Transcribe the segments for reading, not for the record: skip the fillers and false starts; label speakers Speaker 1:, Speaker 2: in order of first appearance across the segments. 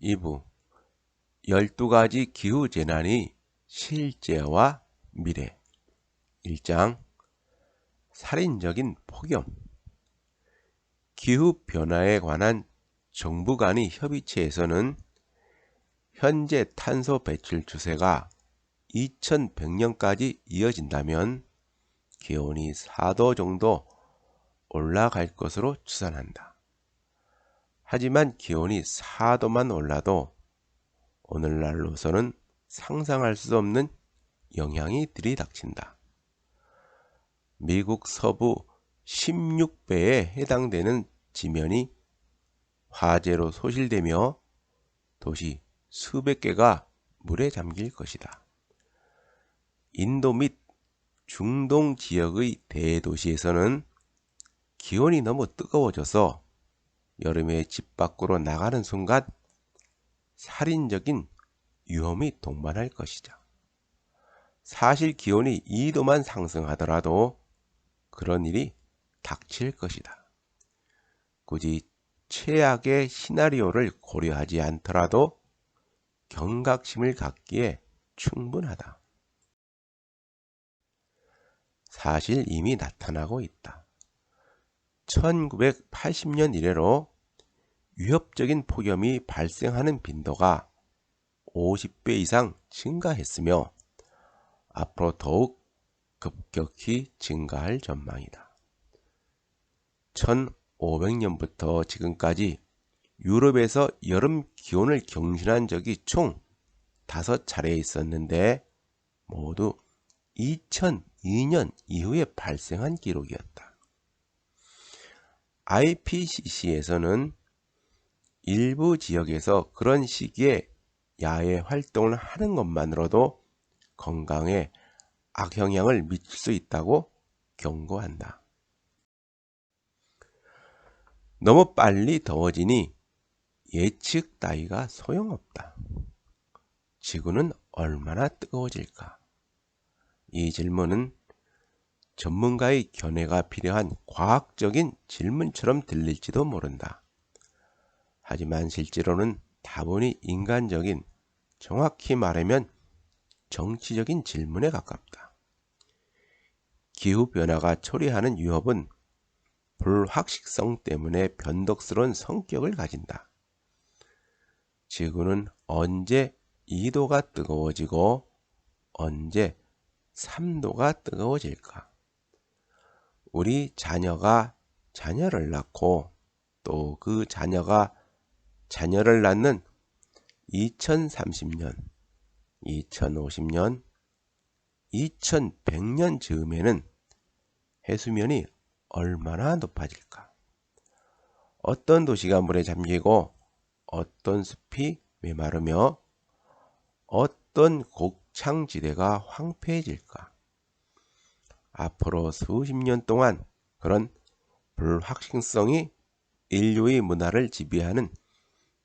Speaker 1: 2부 12가지 기후재난의 실제와 미래 1장 살인적인 폭염. 기후변화에 관한 정부 간의 협의체에서는 현재 탄소 배출 추세가 2100년까지 이어진다면 기온이 4도 정도 올라갈 것으로 추산한다. 하지만 기온이 4도만 올라도 오늘날로서는 상상할 수 없는 영향이 들이닥친다. 미국 서부 16배에 해당되는 지면이 화재로 소실되며 도시 수백 개가 물에 잠길 것이다. 인도 및 중동 지역의 대도시에서는 기온이 너무 뜨거워져서 여름에 집 밖으로 나가는 순간 살인적인 위험이 동반할 것이다. 사실 기온이 2도만 상승하더라도 그런 일이 닥칠 것이다. 굳이 최악의 시나리오를 고려하지 않더라도 경각심을 갖기에 충분하다. 사실 이미 나타나고 있다. 1980년 이래로 위협적인 폭염이 발생하는 빈도가 50배 이상 증가했으며 앞으로 더욱 급격히 증가할 전망이다. 1500년부터 지금까지 유럽에서 여름 기온을 경신한 적이 총 5차례 있었는데 모두 2002년 이후에 발생한 기록이었다. IPCC에서는 일부 지역에서 그런 시기에 야외 활동을 하는 것만으로도 건강에 악영향을 미칠 수 있다고 경고한다. 너무 빨리 더워지니 예측 따위가 소용없다. 지구는 얼마나 뜨거워질까? 이 질문은 전문가의 견해가 필요한 과학적인 질문처럼 들릴지도 모른다. 하지만 실제로는 다분히 인간적인, 정확히 말하면 정치적인 질문에 가깝다. 기후변화가 초래하는 위협은 불확실성 때문에 변덕스러운 성격을 가진다. 지구는 언제 2도가 뜨거워지고 언제 3도가 뜨거워질까? 우리 자녀가 자녀를 낳고 또 그 자녀가 자녀를 낳는 2030년, 2050년, 2100년 즈음에는 해수면이 얼마나 높아질까? 어떤 도시가 물에 잠기고 어떤 숲이 메마르며 어떤 곡창지대가 황폐해질까? 앞으로 수십 년 동안 그런 불확실성이 인류의 문화를 지배하는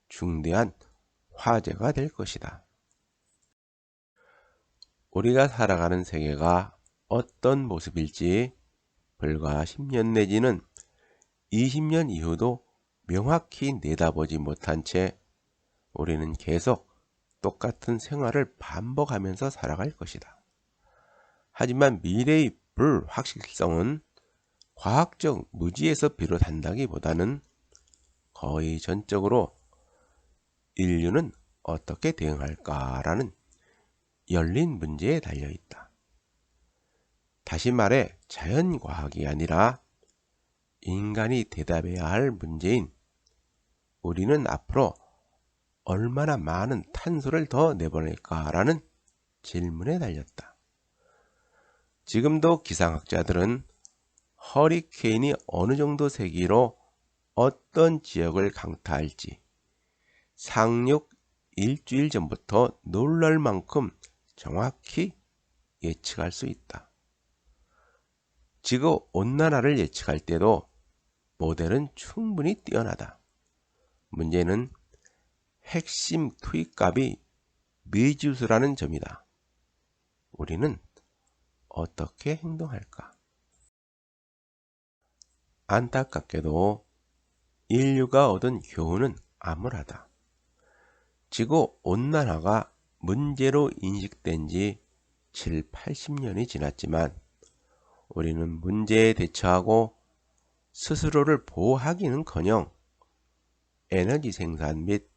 Speaker 1: 중대한 화제가 될 것이다. 우리가 살아가는 세계가 어떤 모습일지 불과 10년 내지는 20년 이후도 명확히 내다보지 못한 채 우리는 계속 똑같은 생활을 반복하면서 살아갈 것이다. 하지만 미래의 불확실성은 과학적 무지에서 비롯한다기보다는 거의 전적으로 인류는 어떻게 대응할까라는 열린 문제에 달려있다. 다시 말해 자연과학이 아니라 인간이 대답해야 할 문제인 우리는 앞으로 얼마나 많은 탄소를 더 내보낼까라는 질문에 달렸다. 지금도 기상학자들은 허리케인이 어느 정도 세기로 어떤 지역을 강타할지 상륙 일주일 전부터 놀랄 만큼 정확히 예측할 수 있다. 지구 온난화를 예측할 때도 모델은 충분히 뛰어나다. 문제는 핵심 투입값이 미지수라는 점이다. 우리는 어떻게 행동할까? 안타깝게도 인류가 얻은 교훈은 암울하다. 지구 온난화가 문제로 인식된 지 7, 80년이 지났지만 우리는 문제에 대처하고 스스로를 보호하기는커녕 에너지 생산 및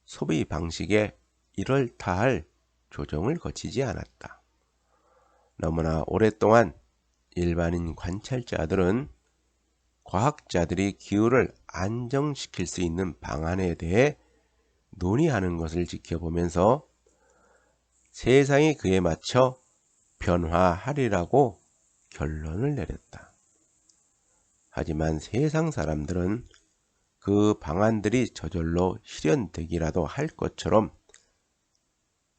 Speaker 1: 소비 방식에 이럴다할 조정을 거치지 않았다. 너무나 오랫동안 일반인 관찰자들은 과학자들이 기후를 안정시킬 수 있는 방안에 대해 논의하는 것을 지켜보면서 세상이 그에 맞춰 변화하리라고 결론을 내렸다. 하지만 세상 사람들은 그 방안들이 저절로 실현되기라도 할 것처럼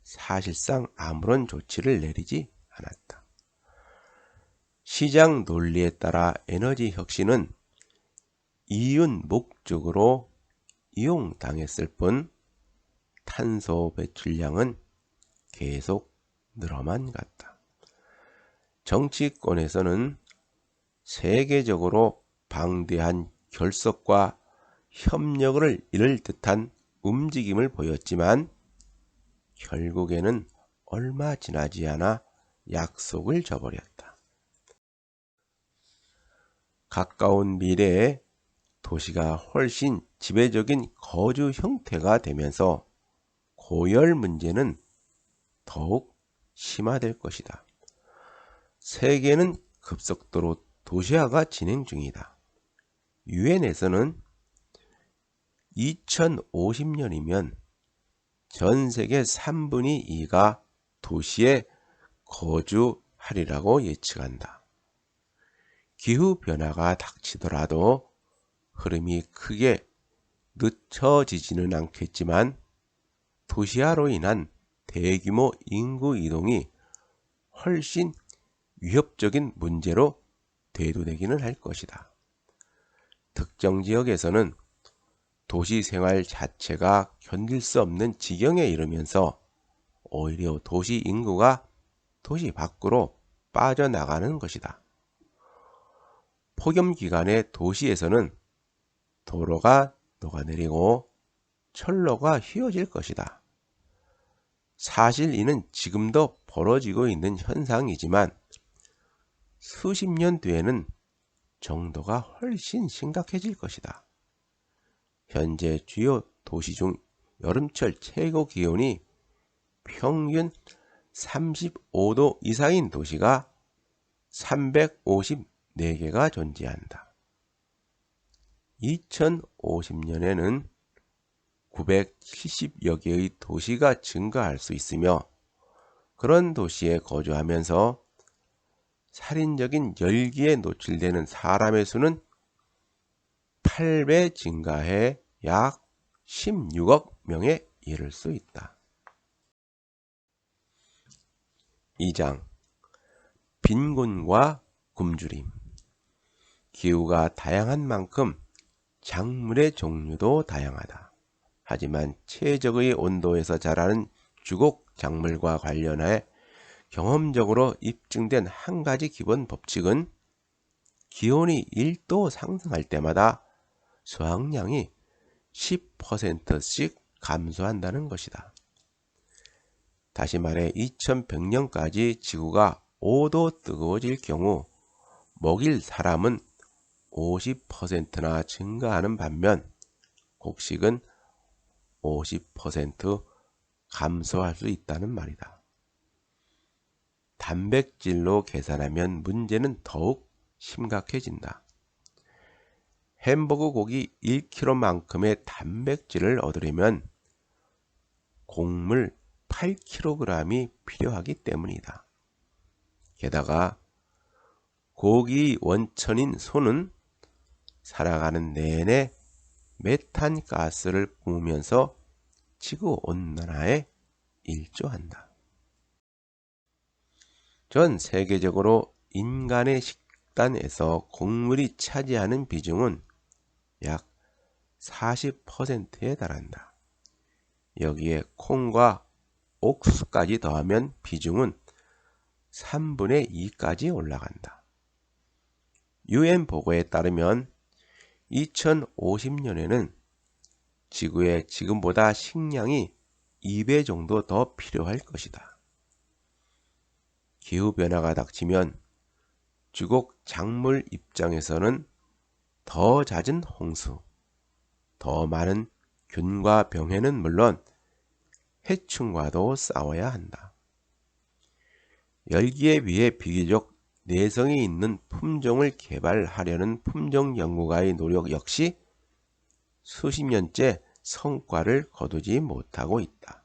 Speaker 1: 사실상 아무런 조치를 내리지 않았다. 시장 논리에 따라 에너지 혁신은 이윤 목적으로 이용당했을 뿐 탄소 배출량은 계속 늘어만 갔다. 정치권에서는 세계적으로 방대한 결속과 협력을 이룰 듯한 움직임을 보였지만 결국에는 얼마 지나지 않아 약속을 저버렸다. 가까운 미래에 도시가 훨씬 지배적인 거주 형태가 되면서 고열 문제는 더욱 심화될 것이다. 세계는 급속도로 도시화가 진행 중이다. 유엔에서는 2050년이면 전 세계 3분의 2가 도시에 거주하리라고 예측한다. 기후변화가 닥치더라도 흐름이 크게 늦춰지지는 않겠지만 도시화로 인한 대규모 인구 이동이 훨씬 위협적인 문제로 대두되기는 할 것이다. 특정 지역에서는 도시 생활 자체가 견딜 수 없는 지경에 이르면서 오히려 도시 인구가 도시 밖으로 빠져나가는 것이다. 폭염 기간에 도시에서는 도로가 녹아내리고 철로가 휘어질 것이다. 사실 이는 지금도 벌어지고 있는 현상이지만 수십 년 뒤에는 정도가 훨씬 심각해질 것이다. 현재 주요 도시 중 여름철 최고 기온이 평균 35도 이상인 도시가 354개가 존재한다. 2050년에는 970여 개의 도시가 증가할 수 있으며 그런 도시에 거주하면서 살인적인 열기에 노출되는 사람의 수는 8배 증가해 약 16억 명에 이를 수 있다. 2장 빈곤과 굶주림. 기후가 다양한 만큼 작물의 종류도 다양하다. 하지만 최적의 온도에서 자라는 주곡 작물과 관련해 경험적으로 입증된 한 가지 기본 법칙은 기온이 1도 상승할 때마다 수확량이 10%씩 감소한다는 것이다. 다시 말해 2100년까지 지구가 5도 뜨거워질 경우 먹일 사람은 50%나 증가하는 반면 곡식은 50% 감소할 수 있다는 말이다. 단백질로 계산하면 문제는 더욱 심각해진다. 햄버거 고기 1kg만큼의 단백질을 얻으려면 곡물 8kg이 필요하기 때문이다. 게다가 고기 원천인 소는 살아가는 내내 메탄 가스를 뿜으면서 지구 온난화에 일조한다. 전 세계적으로 인간의 식단에서 곡물이 차지하는 비중은 약 40%에 달한다. 여기에 콩과 옥수까지 더하면 비중은 3분의 2까지 올라간다. UN 보고에 따르면 2050년에는 지구에 지금보다 식량이 2배 정도 더 필요할 것이다. 기후변화가 닥치면 주곡 작물 입장에서는 더 잦은 홍수, 더 많은 균과 병해는 물론 해충과도 싸워야 한다. 열기에 비해 비교적 내성이 있는 품종을 개발하려는 품종 연구가의 노력 역시 수십 년째 성과를 거두지 못하고 있다.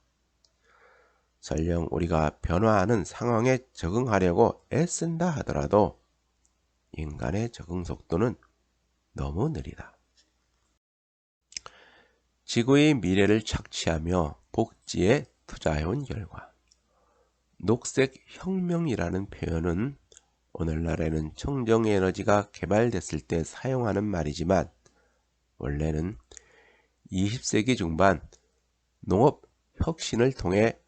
Speaker 1: 설령 우리가 변화하는 상황에 적응하려고 애쓴다 하더라도 인간의 적응 속도는 너무 느리다. 지구의 미래를 착취하며 복지에 투자해온 결과 녹색 혁명이라는 표현은 오늘날에는 청정에너지가 개발됐을 때 사용하는 말이지만 원래는 20세기 중반 농업 혁신을 통해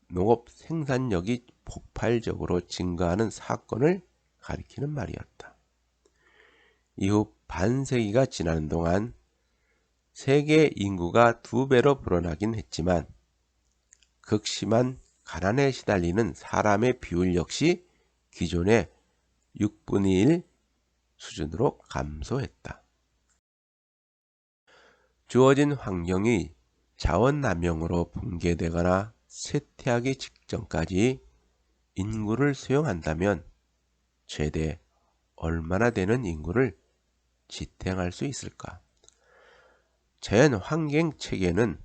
Speaker 1: 농업 생산력이 폭발적으로 증가하는 사건을 가리키는 말이었다. 이후 반세기가 지나는 동안 세계 인구가 2배로 불어나긴 했지만 극심한 가난에 시달리는 사람의 비율 역시 기존의 6분의 1 수준으로 감소했다. 주어진 환경이 자원남용으로 붕괴되거나 쇠퇴하기 직전까지 인구를 수용한다면 최대 얼마나 되는 인구를 지탱할 수 있을까? 자연 환경 체계는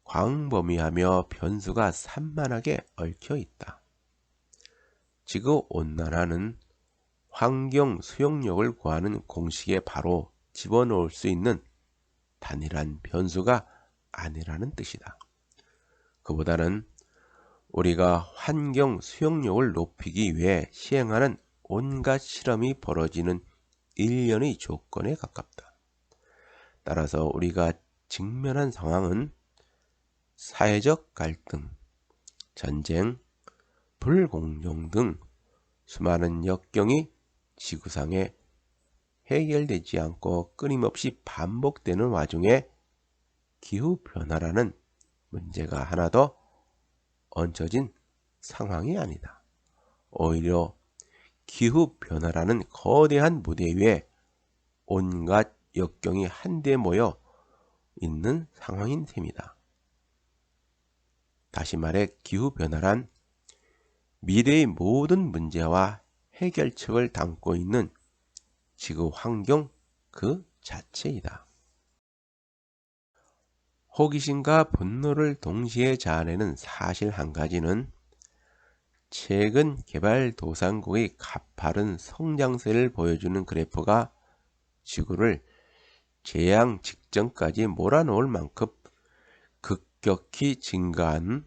Speaker 1: 광범위하며 변수가 산만하게 얽혀 있다. 지구 온난화는 환경 수용력을 구하는 공식에 바로 집어넣을 수 있는 단일한 변수가 아니라는 뜻이다. 그보다는 우리가 환경 수용력을 높이기 위해 시행하는 온갖 실험이 벌어지는 일련의 조건에 가깝다. 따라서 우리가 직면한 상황은 사회적 갈등, 전쟁, 불공정 등 수많은 역경이 지구상에 해결되지 않고 끊임없이 반복되는 와중에 기후변화라는 문제가 하나 더 얹혀진 상황이 아니다. 오히려 기후변화라는 거대한 무대 위에 온갖 역경이 한데 모여 있는 상황인 셈이다. 다시 말해 기후변화란 미래의 모든 문제와 해결책을 담고 있는 지구 환경 그 자체이다. 호기심과 분노를 동시에 자아내는 사실 한 가지는 최근 개발도상국의 가파른 성장세를 보여주는 그래프가 지구를 재앙 직전까지 몰아놓을 만큼 급격히 증가한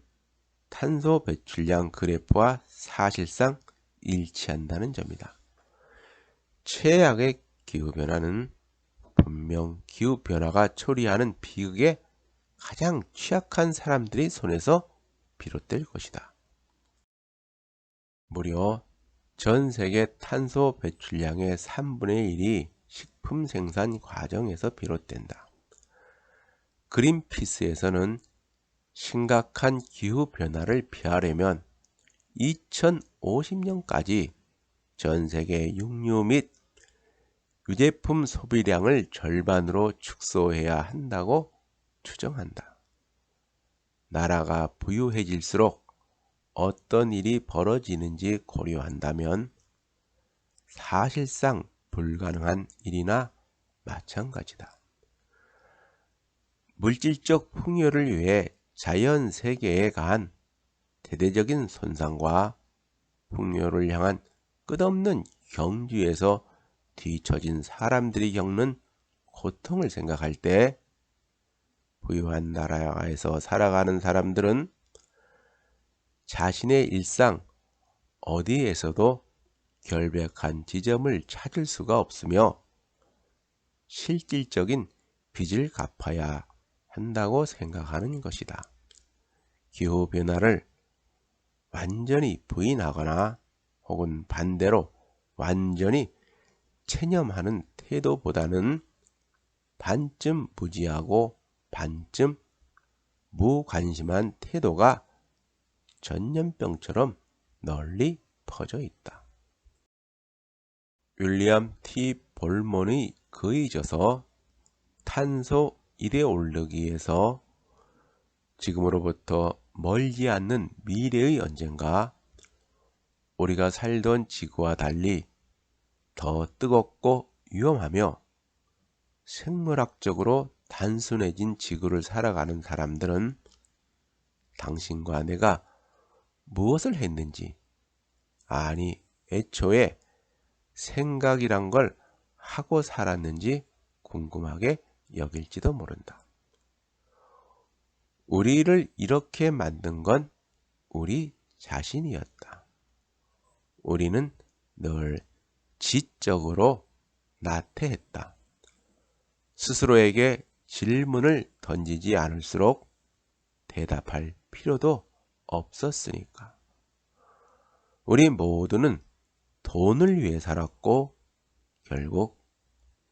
Speaker 1: 탄소 배출량 그래프와 사실상 일치한다는 점이다. 최악의 기후변화는 분명 기후변화가 초래하는 비극에 가장 취약한 사람들의 손에서 비롯될 것이다. 무려 전 세계 탄소 배출량의 3분의 1이 식품 생산 과정에서 비롯된다. 그린피스에서는 심각한 기후변화를 피하려면 2050년까지 전 세계 육류 및 유제품 소비량을 절반으로 축소해야 한다고 추정한다. 나라가 부유해질수록 어떤 일이 벌어지는지 고려한다면 사실상 불가능한 일이나 마찬가지다. 물질적 풍요를 위해 자연 세계에 가한 대대적인 손상과 풍요를 향한 끝없는 경주에서 뒤처진 사람들이 겪는 고통을 생각할 때 부유한 나라에서 살아가는 사람들은 자신의 일상 어디에서도 결백한 지점을 찾을 수가 없으며 실질적인 빚을 갚아야 한다고 생각하는 것이다. 기후변화를 완전히 부인하거나 혹은 반대로 완전히 체념하는 태도보다는 반쯤 무지하고 반쯤 무관심한 태도가 전염병처럼 널리 퍼져 있다. 윌리엄 T. 볼먼의 그의 저서 탄소 이데올로기에서 지금으로부터 멀지 않는 미래의 언젠가 우리가 살던 지구와 달리 더 뜨겁고 위험하며 생물학적으로 단순해진 지구를 살아가는 사람들은 당신과 내가 무엇을 했는지, 아니 애초에 생각이란 걸 하고 살았는지 궁금하게 여길지도 모른다. 우리를 이렇게 만든 건 우리 자신이었다. 우리는 늘 지적으로 나태했다. 스스로에게 질문을 던지지 않을수록 대답할 필요도 없었으니까. 우리 모두는 돈을 위해 살았고 결국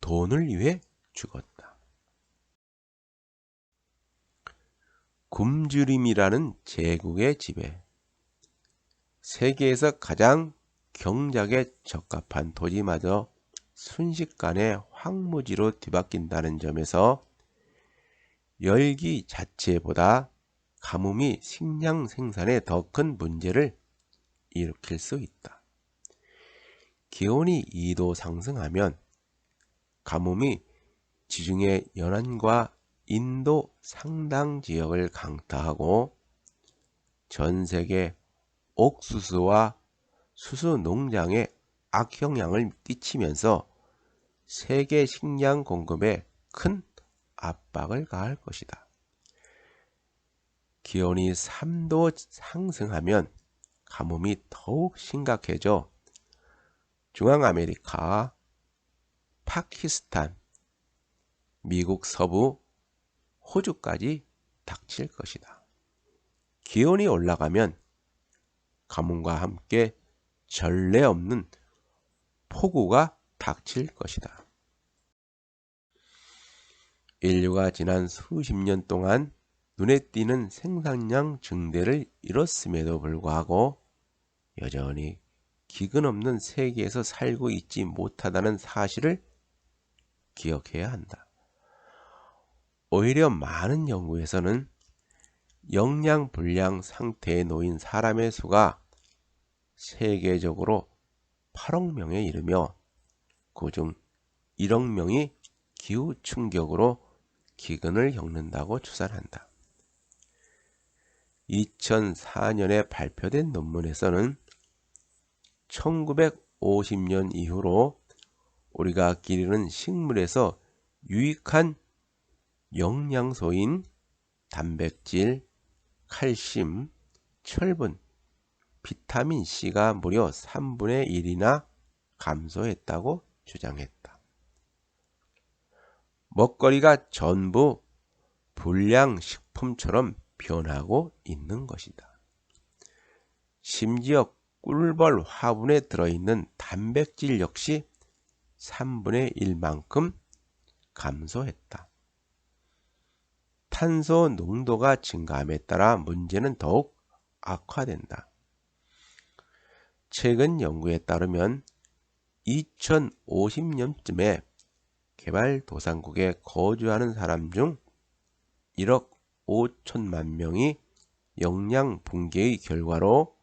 Speaker 1: 돈을 위해 죽었다. 굶주림이라는 제국의 지배. 세계에서 가장 경작에 적합한 토지마저 순식간에 황무지로 뒤바뀐다는 점에서 열기 자체보다 가뭄이 식량 생산에 더 큰 문제를 일으킬 수 있다. 기온이 2도 상승하면 가뭄이 지중해 연안과 인도 상당 지역을 강타하고 전 세계 옥수수와 수수 농장에 악영향을 끼치면서 세계 식량 공급에 큰 압박을 가할 것이다. 기온이 3도 상승하면 가뭄이 더욱 심각해져 중앙아메리카, 파키스탄, 미국 서부, 호주까지 닥칠 것이다. 기온이 올라가면 가뭄과 함께 전례 없는 폭우가 닥칠 것이다. 인류가 지난 수십 년 동안 눈에 띄는 생산량 증대를 이뤘음에도 불구하고 여전히 기근 없는 세계에서 살고 있지 못하다는 사실을 기억해야 한다. 오히려 많은 연구에서는 영양 불량 상태에 놓인 사람의 수가 세계적으로 8억 명에 이르며 그중 1억 명이 기후 충격으로 기근을 겪는다고 추산한다. 2004년에 발표된 논문에서는 1950년 이후로 우리가 기르는 식물에서 유익한 영양소인 단백질, 칼슘, 철분, 비타민C가 무려 3분의 1이나 감소했다고 주장했다. 먹거리가 전부 불량식품처럼 변하고 있는 것이다. 심지어 꿀벌 화분에 들어있는 단백질 역시 3분의 1만큼 감소했다. 탄소 농도가 증가함에 따라 문제는 더욱 악화된다. 최근 연구에 따르면 2050년쯤에 개발도상국에 거주하는 사람 중 1억 5천만 명이 영양 붕괴의 결과로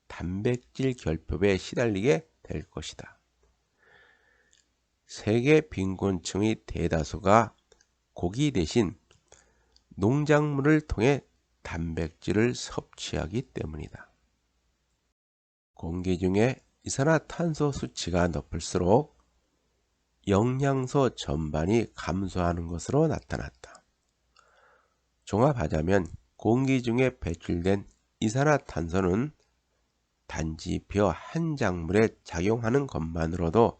Speaker 1: 단백질 결핍에 시달리게 될 것이다. 세계 빈곤층의 대다수가 고기 대신 농작물을 통해 단백질을 섭취하기 때문이다. 공기 중에 이산화탄소 수치가 높을수록 영양소 전반이 감소하는 것으로 나타났다. 종합하자면 공기 중에 배출된 이산화탄소는 단지 벼 한 작물에 작용하는 것만으로도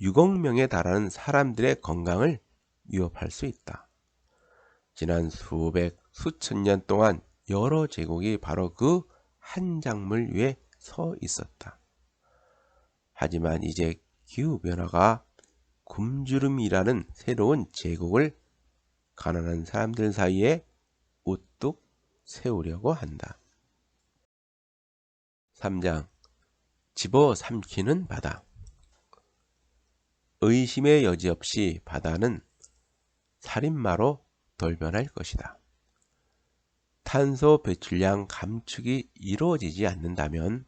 Speaker 1: 6억 명에 달하는 사람들의 건강을 위협할 수 있다. 지난 수백, 수천 년 동안 여러 제국이 바로 그 한 작물 위에 서 있었다. 하지만 이제 기후변화가 굶주림이라는 새로운 제국을 가난한 사람들 사이에 우뚝 세우려고 한다. 3장 집어삼키는 바다. 의심의 여지 없이 바다는 살인마로 돌변할 것이다. 탄소 배출량 감축이 이루어지지 않는다면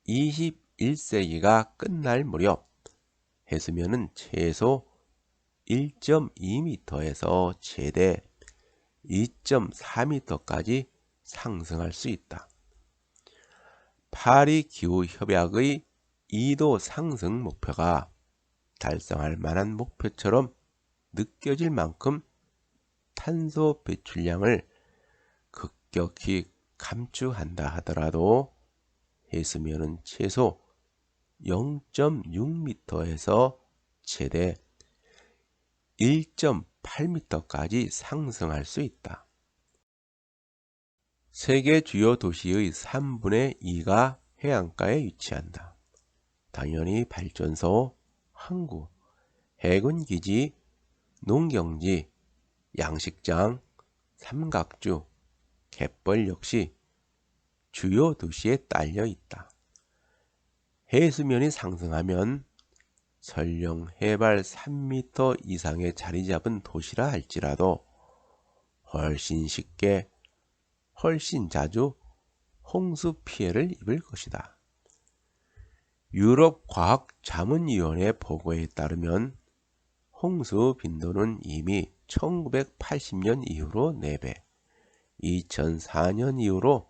Speaker 1: 21세기가 끝날 무렵 해수면은 최소 1.2m에서 최대 2.4m까지 상승할 수 있다. 파리 기후협약의 2도 상승 목표가 달성할 만한 목표처럼 느껴질 만큼 탄소 배출량을 급격히 감축한다 하더라도 해수면은 최소 0.6m에서 최대 1.8m까지 상승할 수 있다. 세계 주요 도시의 3분의 2가 해안가에 위치한다. 당연히 발전소, 항구, 해군기지, 농경지, 양식장, 삼각주, 갯벌 역시 주요 도시에 딸려 있다. 해수면이 상승하면 설령 해발 3m 이상에 자리 잡은 도시라 할지라도 훨씬 쉽게, 훨씬 자주 홍수 피해를 입을 것이다. 유럽과학자문위원회 보고에 따르면 홍수 빈도는 이미 1980년 이후로 4배, 2004년 이후로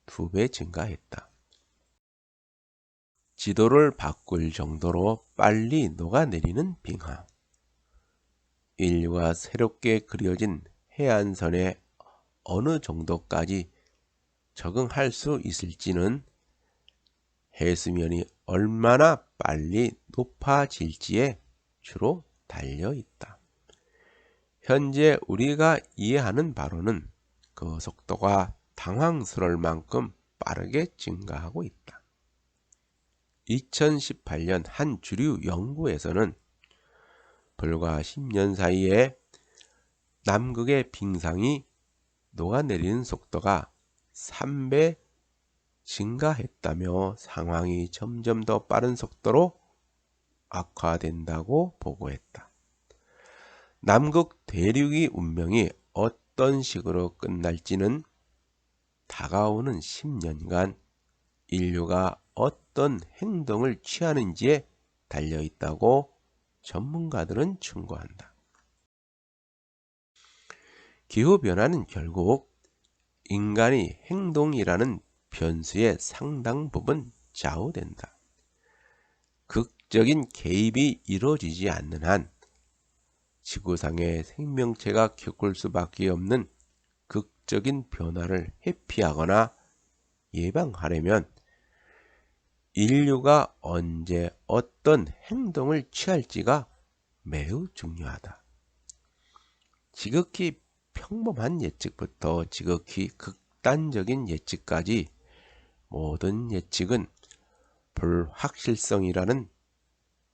Speaker 1: 2배 증가했다. 지도를 바꿀 정도로 빨리 녹아내리는 빙하. 인류가 새롭게 그려진 해안선에 어느 정도까지 적응할 수 있을지는 해수면이 얼마나 빨리 높아질지에 주로 달려 있다. 현재 우리가 이해하는 바로는 그 속도가 당황스러울 만큼 빠르게 증가하고 있다. 2018년 한 주류 연구에서는 불과 10년 사이에 남극의 빙상이 녹아내리는 속도가 3배 증가했다며 상황이 점점 더 빠른 속도로 악화된다고 보고했다. 남극 대륙의 운명이 어떤 식으로 끝날지는 다가오는 10년간 인류가 어떤 행동을 취하는지에 달려있다고 전문가들은 충고한다. 기후변화는 결국 인간의 행동이라는 변수의 상당 부분 좌우된다. 극적인 개입이 이루어지지 않는 한 지구상의 생명체가 겪을 수밖에 없는 극적인 변화를 회피하거나 예방하려면 인류가 언제 어떤 행동을 취할지가 매우 중요하다. 지극히 평범한 예측부터 지극히 극단적인 예측까지 모든 예측은 불확실성이라는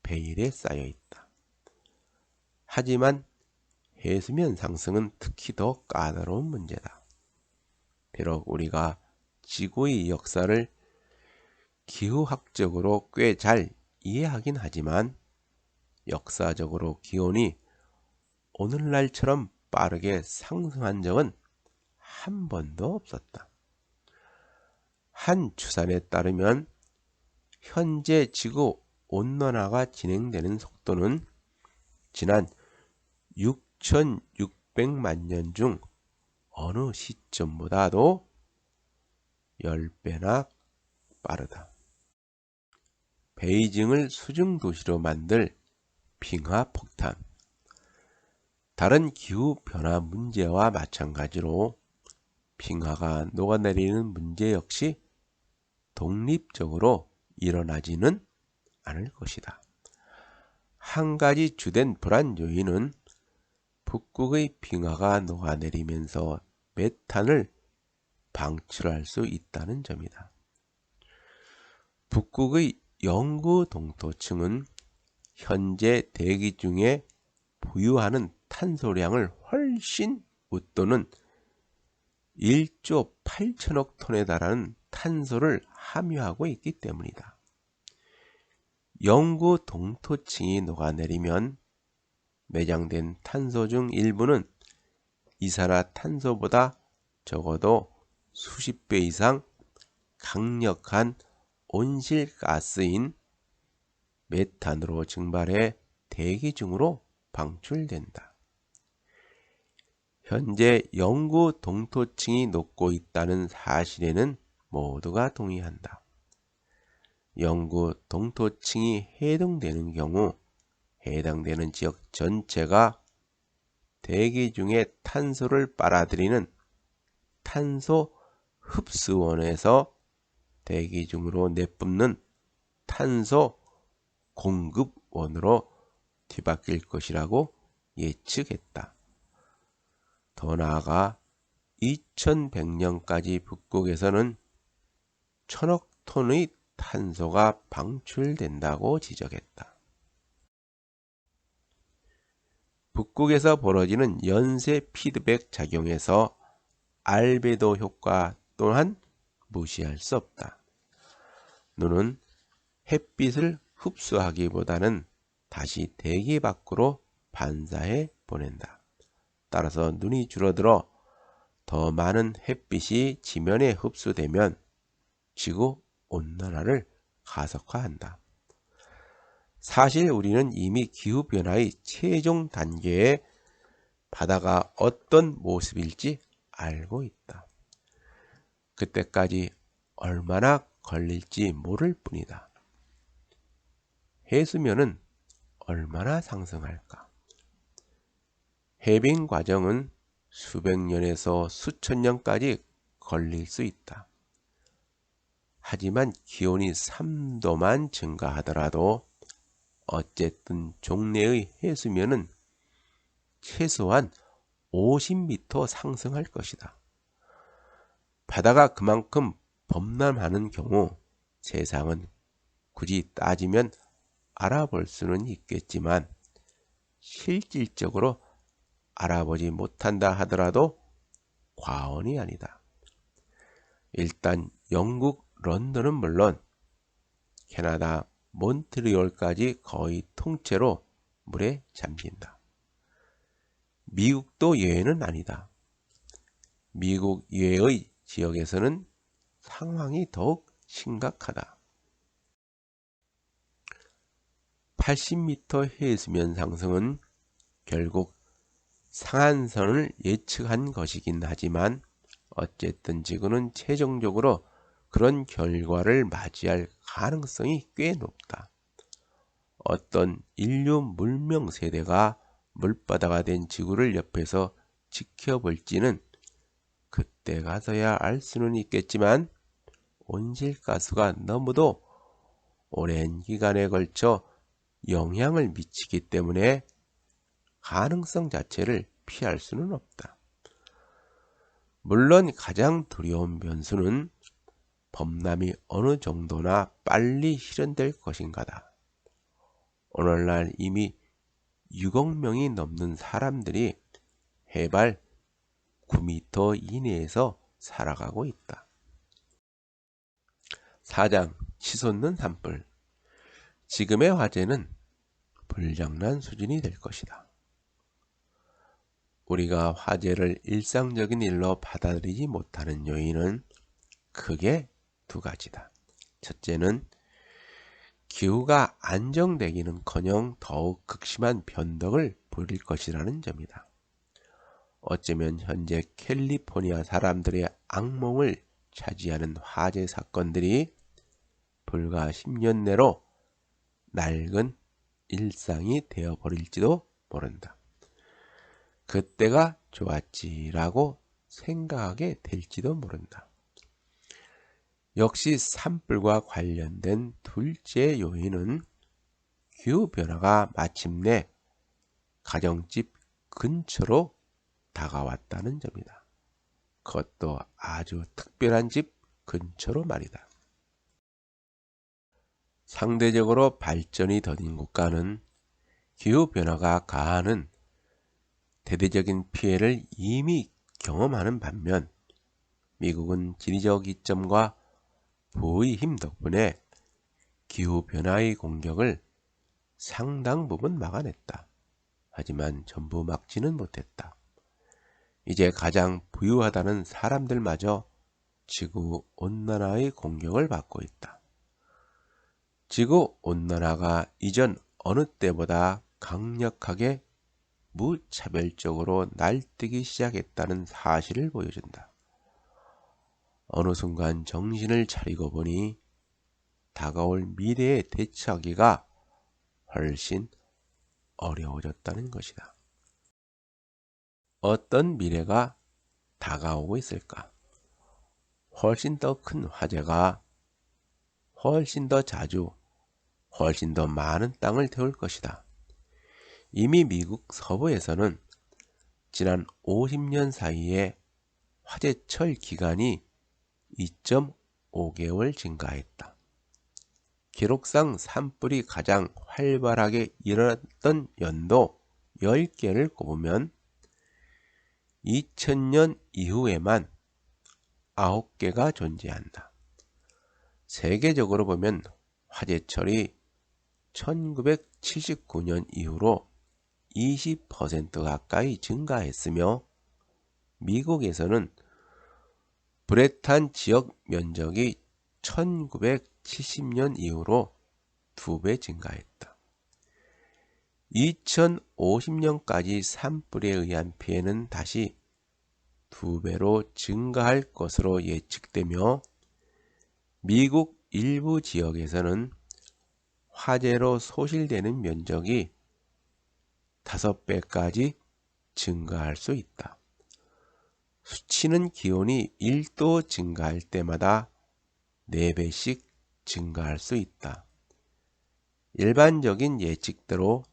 Speaker 1: 베일에 쌓여 있다. 하지만 해수면 상승은 특히 더 까다로운 문제다. 비록 우리가 지구의 역사를 기후학적으로 꽤 잘 이해하긴 하지만 역사적으로 기온이 오늘날처럼 빠르게 상승한 적은 한 번도 없었다. 한 추산에 따르면 현재 지구 온난화가 진행되는 속도는 지난 6,600만 년 중 어느 시점보다도 10배나 빠르다. 베이징을 수중도시로 만들 빙하 폭탄. 다른 기후변화 문제와 마찬가지로 빙하가 녹아내리는 문제 역시 독립적으로 일어나지는 않을 것이다. 한 가지 주된 불안 요인은 북극의 빙하가 녹아내리면서 메탄을 방출할 수 있다는 점이다. 북극의 영구 동토층은 현재 대기 중에 보유하는 탄소량을 훨씬 웃도는 1조 8천억 톤에 달하는 탄소를 함유하고 있기 때문이다. 영구 동토층이 녹아내리면 매장된 탄소 중 일부는 이산화탄소보다 적어도 수십 배 이상 강력한 온실가스인 메탄으로 증발해 대기 중으로 방출된다. 현재 영구 동토층이 녹고 있다는 사실에는 모두가 동의한다. 영구 동토층이 해동되는 경우 해당되는 지역 전체가 대기 중에 탄소를 빨아들이는 탄소 흡수원에서 대기 중으로 내뿜는 탄소 공급원으로 뒤바뀔 것이라고 예측했다. 더 나아가 2100년까지 북극에서는 1000억 톤의 탄소가 방출된다고 지적했다. 북극에서 벌어지는 연쇄 피드백 작용에서 알베도 효과 또한 무시할 수 없다. 눈은 햇빛을 흡수하기보다는 다시 대기 밖으로 반사해 보낸다. 따라서 눈이 줄어들어 더 많은 햇빛이 지면에 흡수되면 지구 온난화를 가속화한다. 사실 우리는 이미 기후변화의 최종 단계에 바다가 어떤 모습일지 알고 있다. 그때까지 얼마나 걸릴지 모를 뿐이다. 해수면은 얼마나 상승할까? 해빙 과정은 수백 년에서 수천 년까지 걸릴 수 있다. 하지만 기온이 3도만 증가하더라도 어쨌든 종래의 해수면은 최소한 50m 상승할 것이다. 바다가 그만큼 범람하는 경우 세상은 굳이 따지면 알아볼 수는 있겠지만 실질적으로 알아보지 못한다 하더라도 과언이 아니다. 일단 영국 런던은 물론 캐나다 몬트리올까지 거의 통째로 물에 잠긴다. 미국도 예외는 아니다. 미국 이외의 지역에서는 상황이 더욱 심각하다. 80m 해수면 상승은 결국 상한선을 예측한 것이긴 하지만 어쨌든 지구는 최종적으로 그런 결과를 맞이할 가능성이 꽤 높다. 어떤 인류 문명 세대가 물바다가 된 지구를 옆에서 지켜볼지는 그때 가서야 알 수는 있겠지만 온실가스가 너무도 오랜 기간에 걸쳐 영향을 미치기 때문에 가능성 자체를 피할 수는 없다. 물론 가장 두려운 변수는 범람이 어느 정도나 빨리 실현될 것인가다. 오늘날 이미 6억 명이 넘는 사람들이 해발 9m 이내에서 살아가고 있다. 4장 치솟는 산불. 지금의 화재는 불장난 수준이 될 것이다. 우리가 화재를 일상적인 일로 받아들이지 못하는 요인은 크게 두 가지다. 첫째는 기후가 안정되기는커녕 더욱 극심한 변덕을 부릴 것이라는 점이다. 어쩌면 현재 캘리포니아 사람들의 악몽을 차지하는 화재 사건들이 불과 10년 내로 낡은 일상이 되어버릴지도 모른다. 그때가 좋았지라고 생각하게 될지도 모른다. 역시 산불과 관련된 둘째 요인은 기후변화가 마침내 가정집 근처로 다가왔다는 점이다. 그것도 아주 특별한 집 근처로 말이다. 상대적으로 발전이 더딘 국가는 기후변화가 가하는 대대적인 피해를 이미 경험하는 반면 미국은 지리적 이점과 부의 힘 덕분에 기후변화의 공격을 상당 부분 막아냈다. 하지만 전부 막지는 못했다. 이제 가장 부유하다는 사람들마저 지구온난화의 공격을 받고 있다. 지구온난화가 이전 어느 때보다 강력하게 무차별적으로 날뛰기 시작했다는 사실을 보여준다. 어느 순간 정신을 차리고 보니 다가올 미래에 대처하기가 훨씬 어려워졌다는 것이다. 어떤 미래가 다가오고 있을까? 훨씬 더 큰 화재가 훨씬 더 자주, 훨씬 더 많은 땅을 태울 것이다. 이미 미국 서부에서는 지난 50년 사이에 화재철 기간이 2.5개월 증가했다. 기록상 산불이 가장 활발하게 일어났던 연도 10개를 꼽으면 2000년 이후에만 9개가 존재한다. 세계적으로 보면 화재철이 1979년 이후로 20% 가까이 증가했으며 미국에서는 불에탄 지역 면적이 1970년 이후로 2배 증가했다. 2050년까지 산불에 의한 피해는 다시 2배로 증가할 것으로 예측되며 미국 일부 지역에서는 화재로 소실되는 면적이 5배까지 증가할 수 있다. 수치는 기온이 1도 증가할 때마다 4배씩 증가할 수 있다. 일반적인 예측대로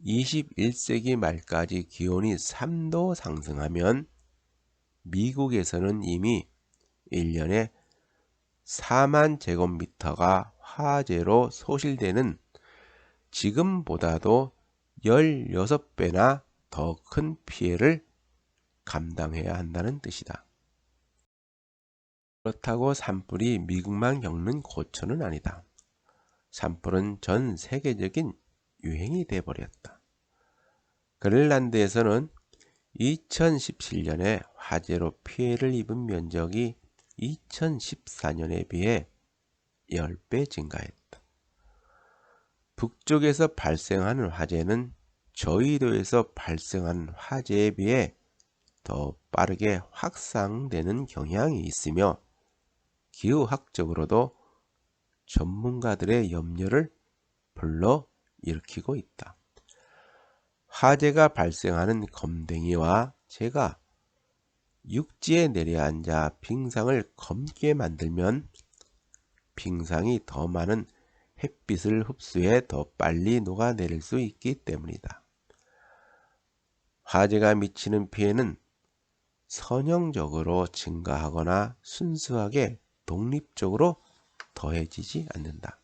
Speaker 1: 21세기 말까지 기온이 3도 상승하면 미국에서는 이미 1년에 4만 제곱미터가 화재로 소실되는 지금보다도 16배나 더 큰 피해를 감당해야 한다는 뜻이다. 그렇다고 산불이 미국만 겪는 고초는 아니다. 산불은 전 세계적인 유행이 돼버렸다. 그린란드에서는 2017년에 화재로 피해를 입은 면적이 2014년에 비해 10배 증가했다. 북쪽에서 발생하는 화재는 저위도에서 발생하는 화재에 비해 더 빠르게 확산되는 경향이 있으며 기후학적으로도 전문가들의 염려를 불러일으키고 있다. 화재가 발생하는 검댕이와 재가 육지에 내려앉아 빙상을 검게 만들면 빙상이 더 많은 햇빛을 흡수해 더 빨리 녹아내릴 수 있기 때문이다. 화재가 미치는 피해는 선형적으로 증가하거나 순수하게 독립적으로 더해지지 않는다.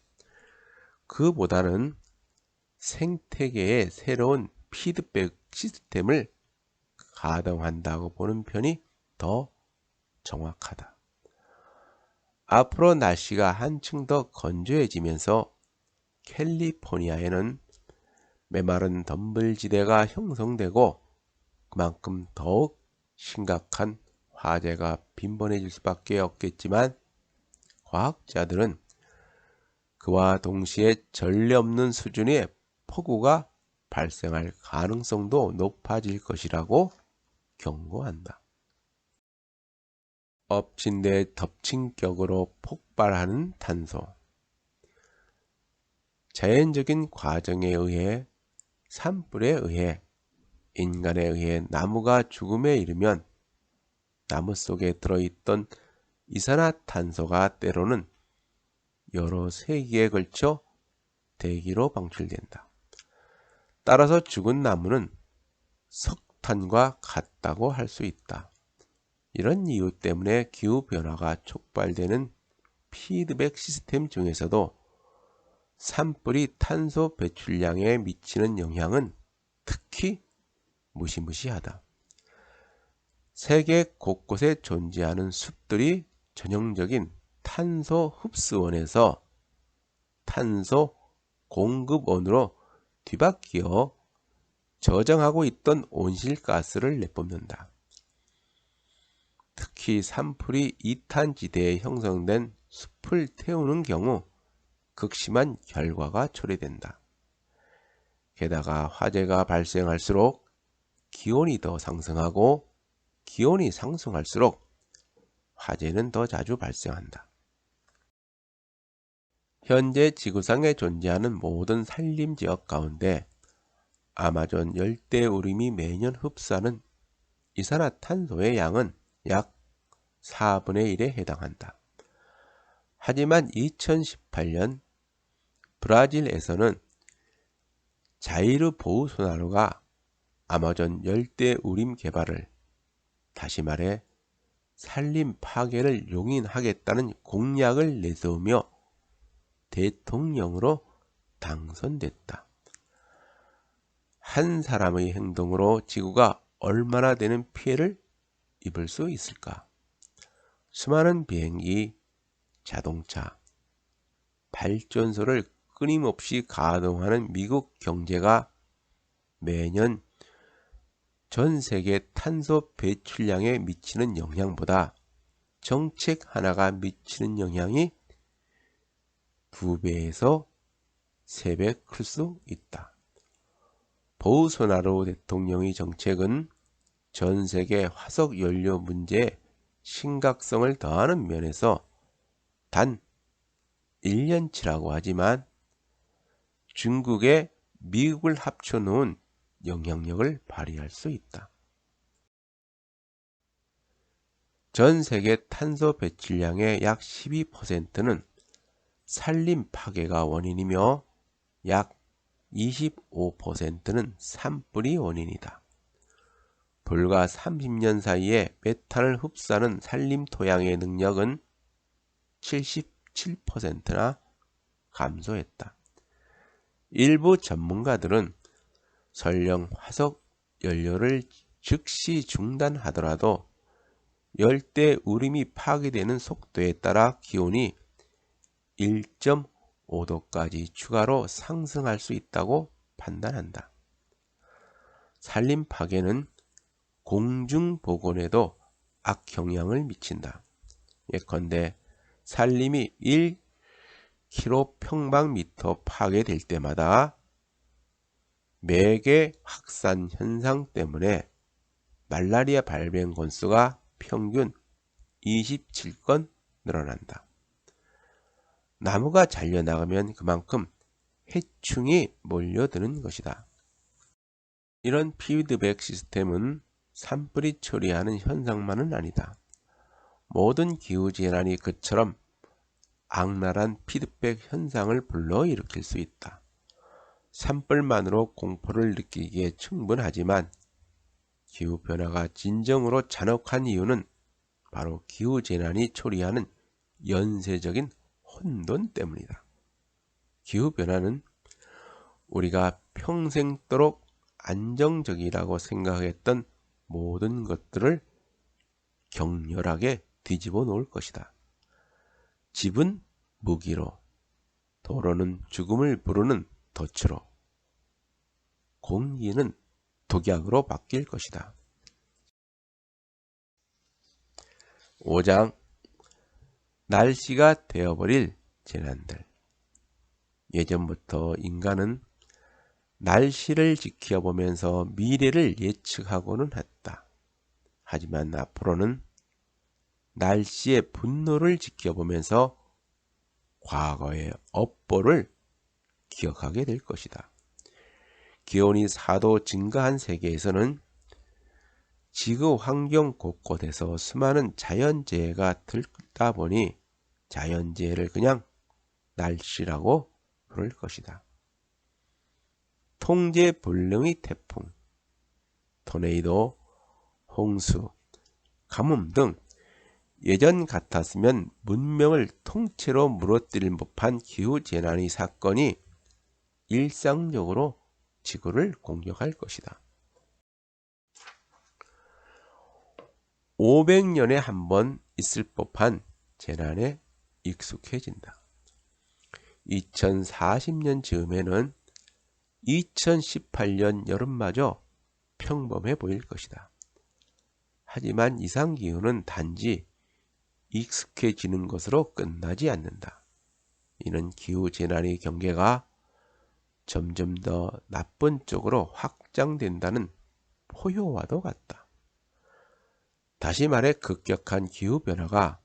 Speaker 1: 그보다는 생태계의 새로운 피드백 시스템을 가동한다고 보는 편이 더 정확하다. 앞으로 날씨가 한층 더 건조해지면서 캘리포니아에는 메마른 덤불지대가 형성되고 그만큼 더욱 심각한 화재가 빈번해질 수밖에 없겠지만 과학자들은 그와 동시에 전례 없는 수준의 폭우가 발생할 가능성도 높아질 것이라고 경고한다. 엎친 데 덮친 격으로 폭발하는 탄소. 자연적인 과정에 의해 산불에 의해 인간에 의해 나무가 죽음에 이르면 나무 속에 들어있던 이산화탄소가 때로는 여러 세기에 걸쳐 대기로 방출된다. 따라서 죽은 나무는 석탄과 같다고 할 수 있다. 이런 이유 때문에 기후변화가 촉발되는 피드백 시스템 중에서도 산불이 탄소 배출량에 미치는 영향은 특히 무시무시하다. 세계 곳곳에 존재하는 숲들이 전형적인 탄소 흡수원에서 탄소 공급원으로 뒤바뀌어 저장하고 있던 온실가스를 내뿜는다. 특히 산불이 이탄지대에 형성된 숲을 태우는 경우 극심한 결과가 초래된다. 게다가 화재가 발생할수록 기온이 더 상승하고 기온이 상승할수록 화재는 더 자주 발생한다. 현재 지구상에 존재하는 모든 산림지역 가운데 아마존 열대우림이 매년 흡수하는 이산화탄소의 양은 약 4분의 1에 해당한다. 하지만 2018년 브라질에서는 자이르 보우소나루가 아마존 열대우림 개발을, 다시 말해 산림 파괴를 용인하겠다는 공약을 내세우며 대통령으로 당선됐다. 한 사람의 행동으로 지구가 얼마나 되는 피해를 입을 수 있을까? 수많은 비행기, 자동차, 발전소를 끊임없이 가동하는 미국 경제가 매년 전 세계 탄소 배출량에 미치는 영향보다 정책 하나가 미치는 영향이 2배에서 3배 클 수 있다. 보우소나루 대통령의 정책은 전 세계 화석 연료 문제에 심각성을 더하는 면에서 단 1년치라고 하지만 중국에 미국을 합쳐놓은 영향력을 발휘할 수 있다. 전 세계 탄소 배출량의 약 12%는 산림 파괴가 원인이며 약 25%는 산불이 원인이다. 불과 30년 사이에 메탄을 흡수하는 산림 토양의 능력은 77%나 감소했다. 일부 전문가들은 설령 화석 연료를 즉시 중단하더라도 열대우림이 파괴되는 속도에 따라 기온이 1.5도까지 추가로 상승할 수 있다고 판단한다. 산림 파괴는 공중보건에도 악영향을 미친다. 예컨대 산림이 1km² 파괴될 때마다 매개 확산 현상 때문에 말라리아 발병 건수가 평균 27건 늘어난다. 나무가 잘려나가면 그만큼 해충이 몰려드는 것이다. 이런 피드백 시스템은 산불이 처리하는 현상만은 아니다. 모든 기후재난이 그처럼 악랄한 피드백 현상을 불러일으킬 수 있다. 산불만으로 공포를 느끼기에 충분하지만 기후변화가 진정으로 잔혹한 이유는 바로 기후재난이 초래하는 연쇄적인 혼돈 때문이다. 기후변화는 우리가 평생도록 안정적이라고 생각했던 모든 것들을 격렬하게 뒤집어 놓을 것이다. 집은 무기로, 도로는 죽음을 부르는 덫으로, 공기는 독약으로 바뀔 것이다. 5장 날씨가 되어버릴 재난들. 예전부터 인간은 날씨를 지켜보면서 미래를 예측하고는 했다. 하지만 앞으로는 날씨의 분노를 지켜보면서 과거의 업보를 기억하게 될 것이다. 기온이 4도 증가한 세계에서는 지구 환경 곳곳에서 수많은 자연재해가 들다 보니 자연재해를 그냥 날씨라고 부를 것이다. 통제불능의 태풍, 토네이도, 홍수, 가뭄 등 예전 같았으면 문명을 통째로 무너뜨릴 법한 기후재난의 사건이 일상적으로 지구를 공격할 것이다. 500년에 한 번 있을 법한 재난에 익숙해진다. 2040년 즈음에는 2018년 여름마저 평범해 보일 것이다. 하지만 이상기후는 단지 익숙해지는 것으로 끝나지 않는다. 이는 기후재난의 경계가 점점 더 나쁜 쪽으로 확장된다는 포효와도 같다. 다시 말해 급격한 기후변화가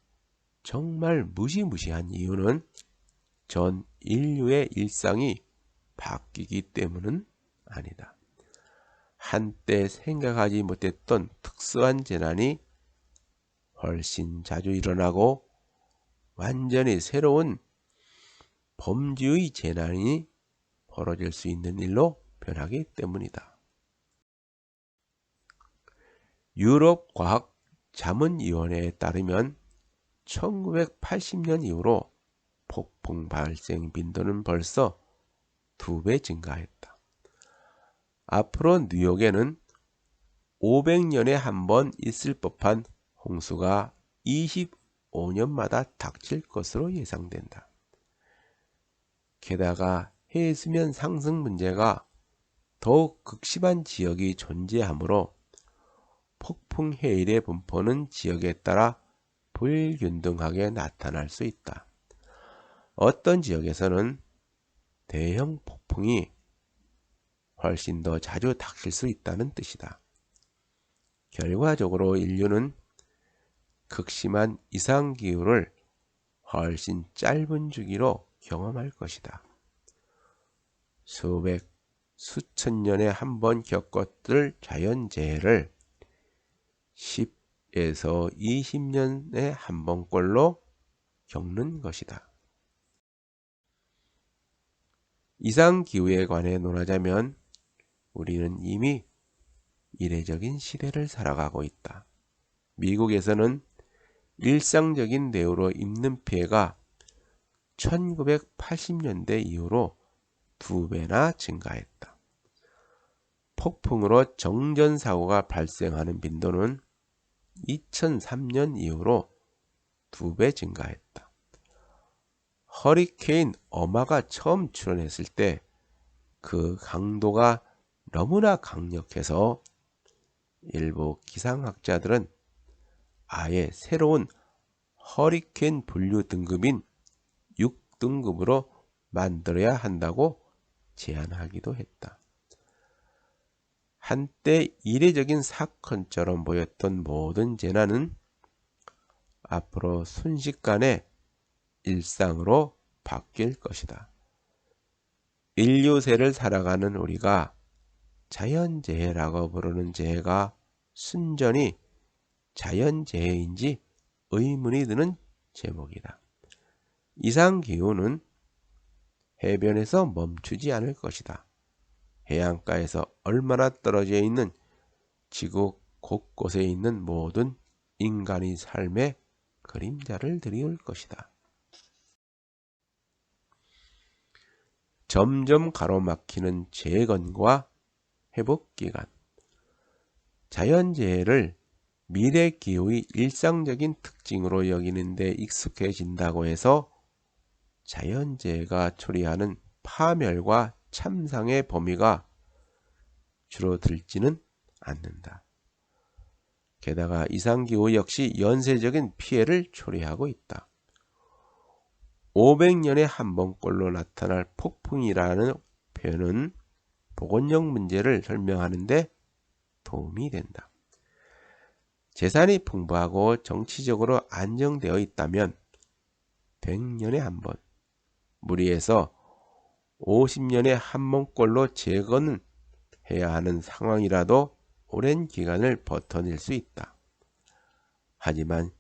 Speaker 1: 정말 무시무시한 이유는 전 인류의 일상이 바뀌기 때문은 아니다. 한때 생각하지 못했던 특수한 재난이 훨씬 자주 일어나고 완전히 새로운 범주의 재난이 벌어질 수 있는 일로 변하기 때문이다. 유럽 과학 자문위원회에 따르면 1980년 이후로 폭풍 발생 빈도는 벌써 2배 증가했다. 앞으로 뉴욕에는 500년에 한 번 있을 법한 홍수가 25년마다 닥칠 것으로 예상된다. 게다가 해수면 상승 문제가 더욱 극심한 지역이 존재하므로 폭풍 해일의 분포는 지역에 따라 불균등하게 나타날 수 있다. 어떤 지역에서는 대형 폭풍이 훨씬 더 자주 닥칠 수 있다는 뜻이다. 결과적으로 인류는 극심한 이상기후를 훨씬 짧은 주기로 경험할 것이다. 수백, 수천 년에 한 번 겪었을 자연재해를 10에서 20년에 한 번꼴로 겪는 것이다. 이상기후에 관해 논하자면 우리는 이미 이례적인 시대를 살아가고 있다. 미국에서는 일상적인 대우로 입는 피해가 1980년대 이후로 2배나 증가했다. 폭풍으로 정전사고가 발생하는 빈도는 2003년 이후로 2배 증가했다. 허리케인 어마가 처음 출현했을 때 그 강도가 너무나 강력해서 일부 기상학자들은 아예 새로운 허리케인 분류 등급인 6등급으로 만들어야 한다고 제안하기도 했다. 한때 이례적인 사건처럼 보였던 모든 재난은 앞으로 순식간에 일상으로 바뀔 것이다. 인류세를 살아가는 우리가 자연재해라고 부르는 재해가 순전히 자연재해인지 의문이 드는 제목이다. 이상기후는 해변에서 멈추지 않을 것이다. 해안가에서 얼마나 떨어져 있는 지구 곳곳에 있는 모든 인간의 삶에 그림자를 들이올 것이다. 점점 가로막히는 재건과 회복기간. 자연재해를 미래기후의 일상적인 특징으로 여기는 데 익숙해진다고 해서 자연재해가 초래하는 파멸과 참상의 범위가 줄어들지는 않는다. 게다가 이상기후 역시 연쇄적인 피해를 초래하고 있다. 500년에 한 번꼴로 나타날 폭풍이라는 표현은 보건력 문제를 설명하는 데 도움이 된다. 재산이 풍부하고 정치적으로 안정되어 있다면 100년에 한 번, 무리해서 50년에 한 번꼴로 재건은 해야 하는 상황이라도 오랜 기간을 버텨낼 수 있다. 하지만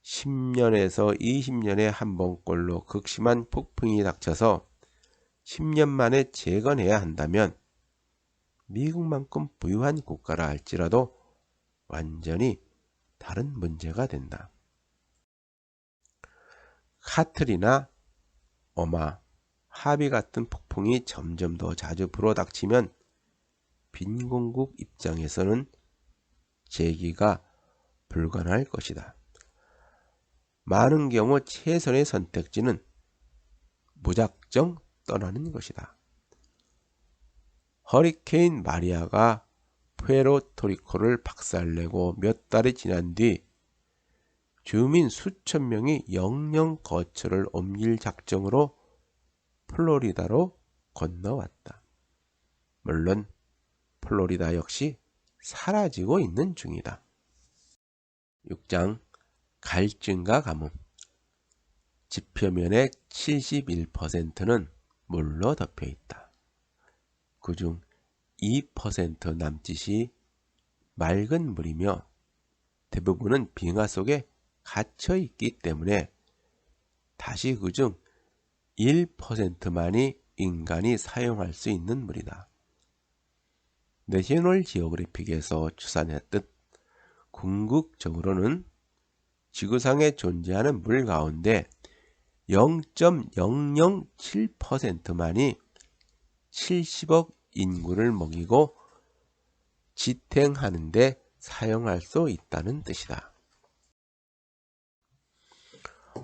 Speaker 1: 10년에서 20년에 한 번꼴로 극심한 폭풍이 닥쳐서 10년 만에 재건해야 한다면 미국만큼 부유한 국가라 할지라도 완전히 다른 문제가 된다. 카트리나, 어마, 하비 같은 폭풍이 점점 더 자주 불어닥치면 빈곤국 입장에서는 재기가 불가능할 것이다. 많은 경우 최선의 선택지는 무작정 떠나는 것이다. 허리케인 마리아가 푸에르토리코를 박살내고 몇 달이 지난 뒤 주민 수천 명이 영영 거처를 옮길 작정으로 플로리다로 건너왔다. 물론 플로리다 역시 사라지고 있는 중이다. 6장 갈증과 가뭄. 지표면의 71%는 물로 덮여 있다. 그중 2% 남짓이 맑은 물이며 대부분은 빙하 속에 갇혀 있기 때문에 다시 그중 1%만이 인간이 사용할 수 있는 물이다. 내셔널 지오그래픽에서 추산했듯 궁극적으로는 지구상에 존재하는 물 가운데 0.007%만이 70억 인구를 먹이고 지탱하는 데 사용할 수 있다는 뜻이다.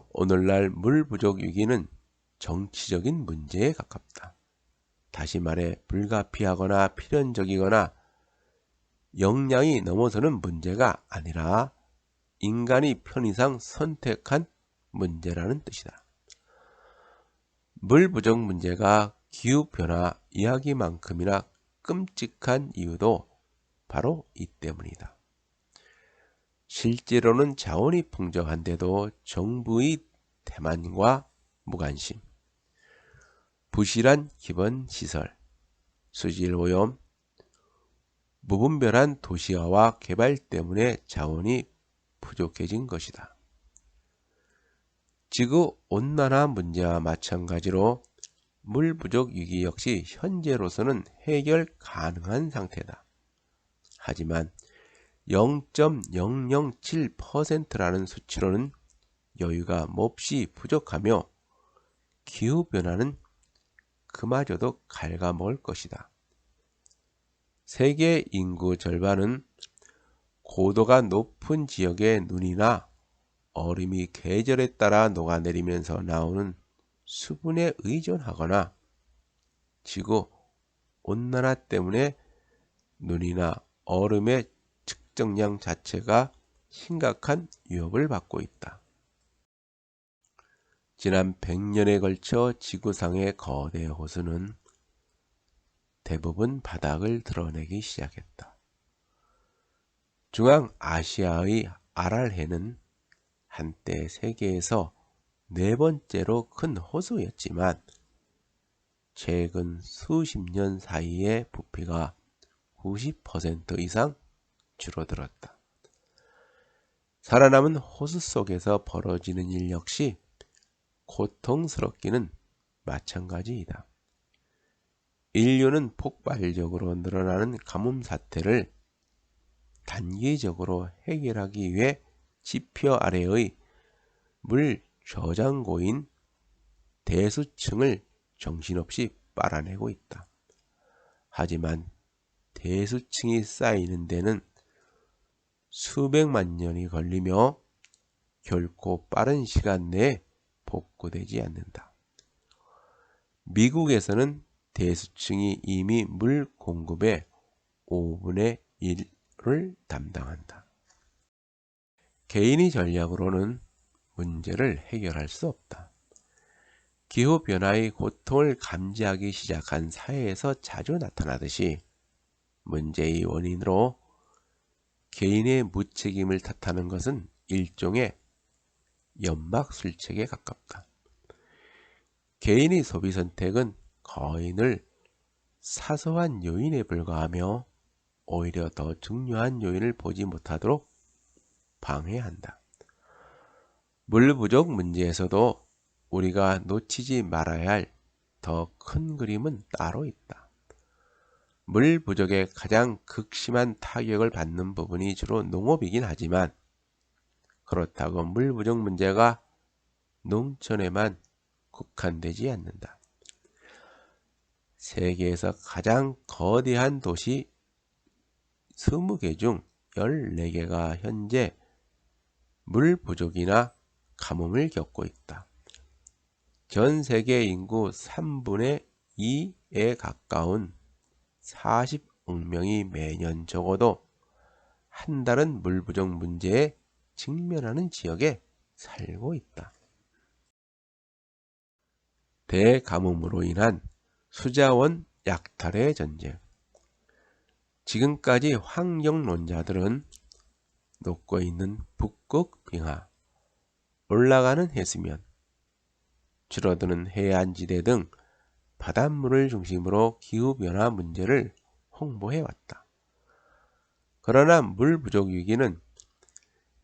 Speaker 1: 오늘날 물 부족 위기는 정치적인 문제에 가깝다. 다시 말해 불가피하거나 필연적이거나 역량이 넘어서는 문제가 아니라 인간이 편의상 선택한 문제라는 뜻이다. 물 부족 문제가 기후변화 이야기만큼이나 끔찍한 이유도 바로 이 때문이다. 실제로는 자원이 풍족한데도 정부의 태만과 무관심, 부실한 기본시설, 수질오염, 무분별한 도시화와 개발 때문에 자원이 부족해진 것이다. 지구온난화 문제와 마찬가지로 물 부족 위기 역시 현재로서는 해결 가능한 상태다. 하지만 0.007%라는 수치로는 여유가 몹시 부족하며 기후변화는 그마저도 갉아먹을 것이다. 세계 인구 절반은 고도가 높은 지역의 눈이나 얼음이 계절에 따라 녹아내리면서 나오는 수분에 의존하거나 지구 온난화 때문에 눈이나 얼음의 측정량 자체가 심각한 위협을 받고 있다. 지난 100년에 걸쳐 지구상의 거대 호수는 대부분 바닥을 드러내기 시작했다. 중앙아시아의 아랄해는 한때 세계에서 네 번째로 큰 호수였지만 최근 수십 년 사이에 부피가 90% 이상 줄어들었다. 살아남은 호수 속에서 벌어지는 일 역시 고통스럽기는 마찬가지이다. 인류는 폭발적으로 늘어나는 가뭄 사태를 단기적으로 해결하기 위해 지표 아래의 물 저장고인 대수층을 정신없이 빨아내고 있다. 하지만 대수층이 쌓이는 데는 수백만 년이 걸리며 결코 빠른 시간 내에 복구되지 않는다. 미국에서는 대수층이 이미 물 공급의 5분의 1을 담당한다. 개인의 전략으로는 문제를 해결할 수 없다. 기후변화의 고통을 감지하기 시작한 사회에서 자주 나타나듯이 문제의 원인으로 개인의 무책임을 탓하는 것은 일종의 연막술책에 가깝다. 개인의 소비 선택은 거의 늘 사소한 요인에 불과하며 오히려 더 중요한 요인을 보지 못하도록 방해한다. 물 부족 문제에서도 우리가 놓치지 말아야 할 더 큰 그림은 따로 있다. 물 부족에 가장 극심한 타격을 받는 부분이 주로 농업이긴 하지만 그렇다고 물 부족 문제가 농촌에만 국한되지 않는다. 세계에서 가장 거대한 도시 20개 중 14개가 현재 물 부족이나 가뭄을 겪고 있다. 전 세계 인구 3분의 2에 가까운 40억 명이 매년 적어도 한 달은 물 부족 문제에 직면하는 지역에 살고 있다. 대가뭄으로 인한 수자원 약탈의 전쟁. 지금까지 환경론자들은 녹고 있는 북극 빙하, 올라가는 해수면, 줄어드는 해안지대 등 바닷물을 중심으로 기후변화 문제를 홍보해왔다. 그러나 물 부족 위기는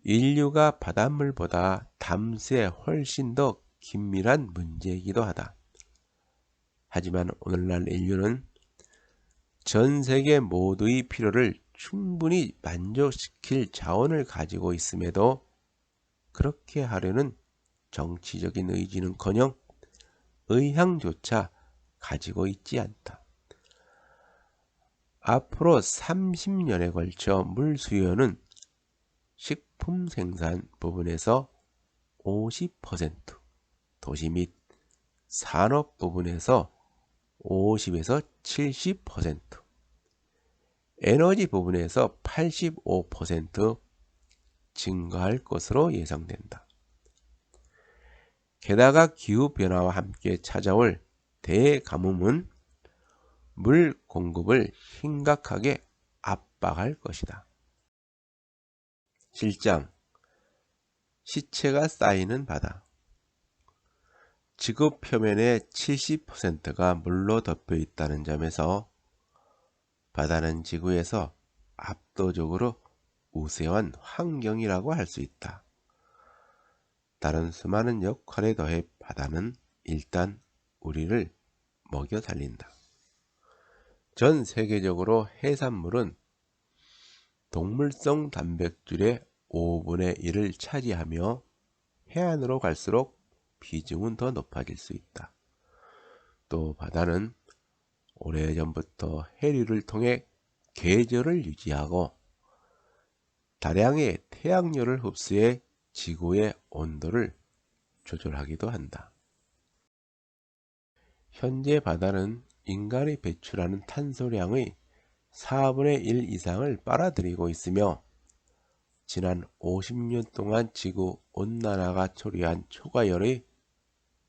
Speaker 1: 인류가 바닷물보다 담수에 훨씬 더 긴밀한 문제이기도 하다. 하지만 오늘날 인류는 전 세계 모두의 필요를 충분히 만족시킬 자원을 가지고 있음에도 그렇게 하려는 정치적인 의지는커녕 의향조차 가지고 있지 않다. 앞으로 30년에 걸쳐 물 수요는 식품 생산 부분에서 50%, 도시 및 산업 부분에서 50에서 70%, 에너지 부분에서 85% 증가할 것으로 예상된다. 게다가 기후변화와 함께 찾아올 대가뭄은 물 공급을 심각하게 압박할 것이다. 실장, 시체가 쌓이는 바다. 지구 표면의 70%가 물로 덮여 있다는 점에서 바다는 지구에서 압도적으로 우수한 환경이라고 할 수 있다. 다른 수많은 역할에 더해 바다는 일단 우리를 먹여 살린다. 전 세계적으로 해산물은 동물성 단백질의 5분의 1을 차지하며 해안으로 갈수록 비중은 더 높아질 수 있다. 또 바다는 오래전부터 해류를 통해 계절을 유지하고 다량의 태양열을 흡수해 지구의 온도를 조절하기도 한다. 현재 바다는 인간이 배출하는 탄소량의 4분의 1 이상을 빨아들이고 있으며 지난 50년 동안 지구 온난화가 초래한 초과열의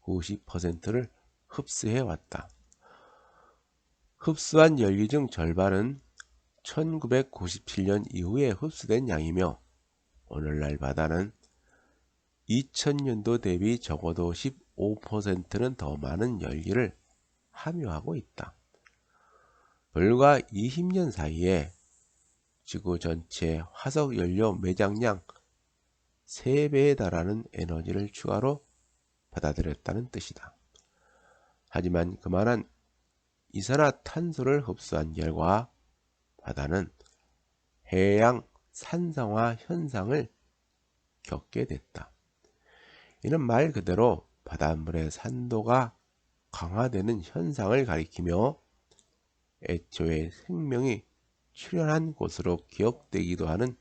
Speaker 1: 90%를 흡수해왔다. 흡수한 연료 중 절반은 1997년 이후에 흡수된 양이며 오늘날 바다는 2000년도 대비 적어도 15%는 더 많은 연료를 함유하고 있다. 불과 20년 사이에 지구 전체 화석연료 매장량 3배에 달하는 에너지를 추가로 받아들였다는 뜻이다. 하지만 그만한 이산화탄소를 흡수한 결과 바다는 해양 산성화 현상을 겪게 됐다. 이는 말 그대로 바닷물의 산도가 강화되는 현상을 가리키며 애초에 생명이 출현한 곳으로 기억되기도 하는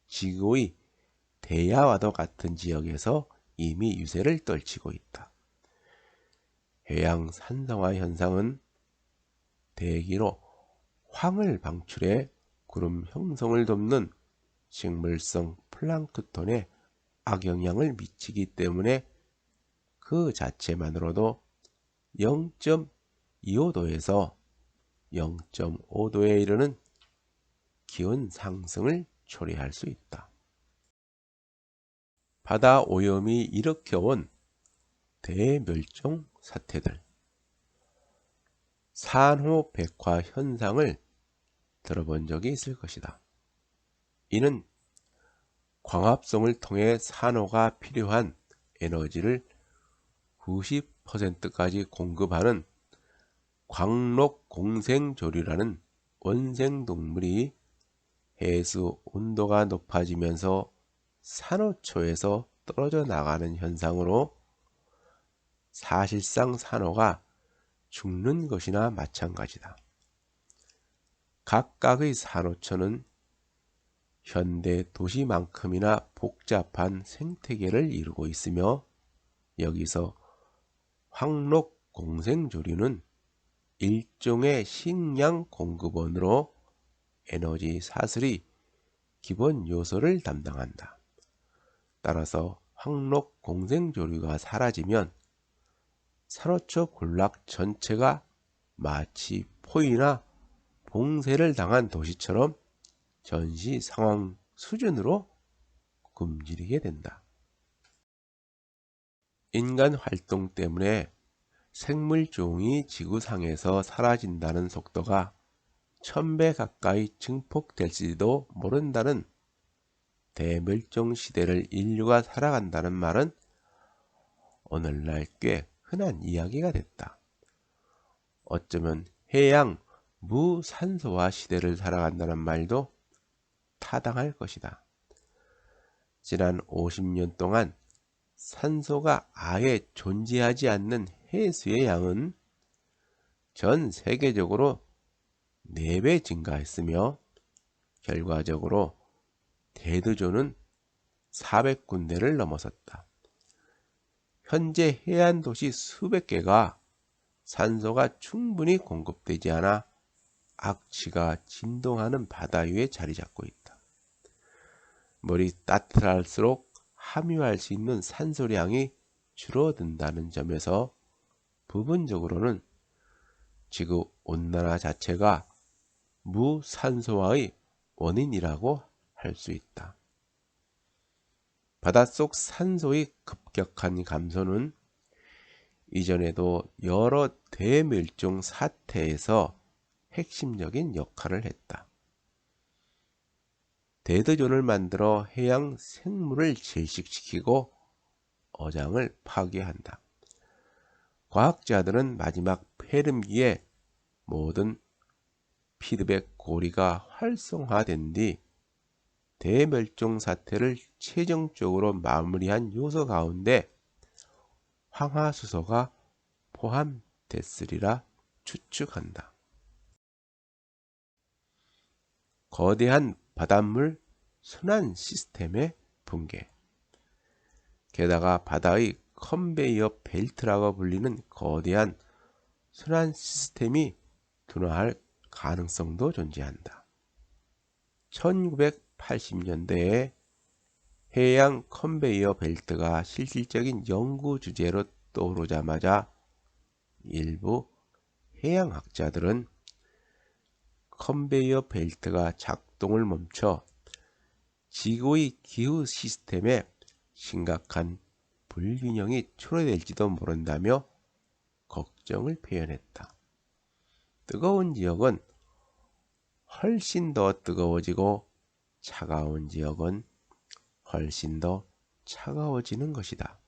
Speaker 1: 지구의 대야와도 같은 지역에서 이미 유세를 떨치고 있다. 해양 산성화 현상은 대기로 황을 방출해 구름 형성을 돕는 식물성 플랑크톤에 악영향을 미치기 때문에 그 자체만으로도 0.25도에서 0.5도에 이르는 기온 상승을 초래할 수 있다. 바다 오염이 일으켜온 대멸종 사태들. 산호 백화 현상을 들어본 적이 있을 것이다. 이는 광합성을 통해 산호가 필요한 에너지를 90%까지 공급하는 광록공생조류라는 원생동물이 해수 온도가 높아지면서 산호초에서 떨어져 나가는 현상으로 사실상 산호가 죽는 것이나 마찬가지다. 각각의 산호초는 현대 도시만큼이나 복잡한 생태계를 이루고 있으며 여기서 황록 공생조류는 일종의 식량 공급원으로 에너지 사슬이 기본 요소를 담당한다. 따라서 황록 공생조류가 사라지면 산호초 군락 전체가 마치 포위나 봉쇄를 당한 도시처럼 전시 상황 수준으로 굶주리게 된다. 인간 활동 때문에 생물종이 지구상에서 사라진다는 속도가 1000배 가까이 증폭될지도 모른다는 대멸종 시대를 인류가 살아간다는 말은 오늘날 꽤 흔한 이야기가 됐다. 어쩌면 해양 무산소화 시대를 살아간다는 말도 타당할 것이다. 지난 50년 동안 산소가 아예 존재하지 않는 해수의 양은 전 세계적으로 4배 증가했으며 결과적으로 대두조는 400군데를 넘어섰다. 현재 해안 도시 수백 개가 산소가 충분히 공급되지 않아 악취가 진동하는 바다 위에 자리 잡고 있다. 물이 따뜻할수록 함유할 수 있는 산소량이 줄어든다는 점에서 부분적으로는 지구 온난화 자체가 무산소화의 원인이라고 할 수 있다. 바닷속 산소의 급격한 감소는 이전에도 여러 대멸종 사태에서 핵심적인 역할을 했다. 대두존을 만들어 해양 생물을 질식시키고 어장을 파괴한다. 과학자들은 마지막 폐렴기에 모든 피드백 고리가 활성화된 뒤 대멸종 사태를 최종적으로 마무리한 요소 가운데 황화수소가 포함됐으리라 추측한다. 거대한 바닷물 순환 시스템의 붕괴. 게다가 바다의 컨베이어 벨트라고 불리는 거대한 순환 시스템이 둔화할 가능성도 존재한다. 1980년대에 해양 컨베이어 벨트가 실질적인 연구 주제로 떠오르자마자 일부 해양학자들은 컨베이어 벨트가 작동을 멈춰 지구의 기후 시스템에 심각한 불균형이 초래될지도 모른다며 걱정을 표현했다. 뜨거운 지역은 훨씬 더 뜨거워지고 차가운 지역은 훨씬 더 차가워지는 것이다.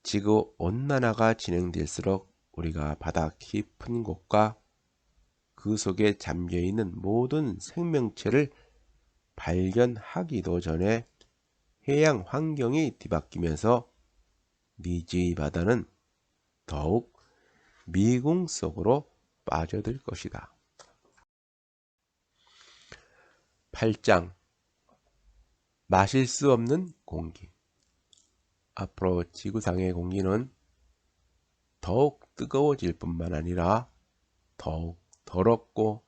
Speaker 1: 지구 온난화가 진행될수록 우리가 바다 깊은 곳과 그 속에 잠겨있는 모든 생명체를 발견하기도 전에 해양 환경이 뒤바뀌면서 미지의 바다는 더욱 미궁 속으로 빠져들 것이다. 8장 마실 수 없는 공기. 앞으로 지구상의 공기는 더욱 뜨거워질 뿐만 아니라 더욱 더럽고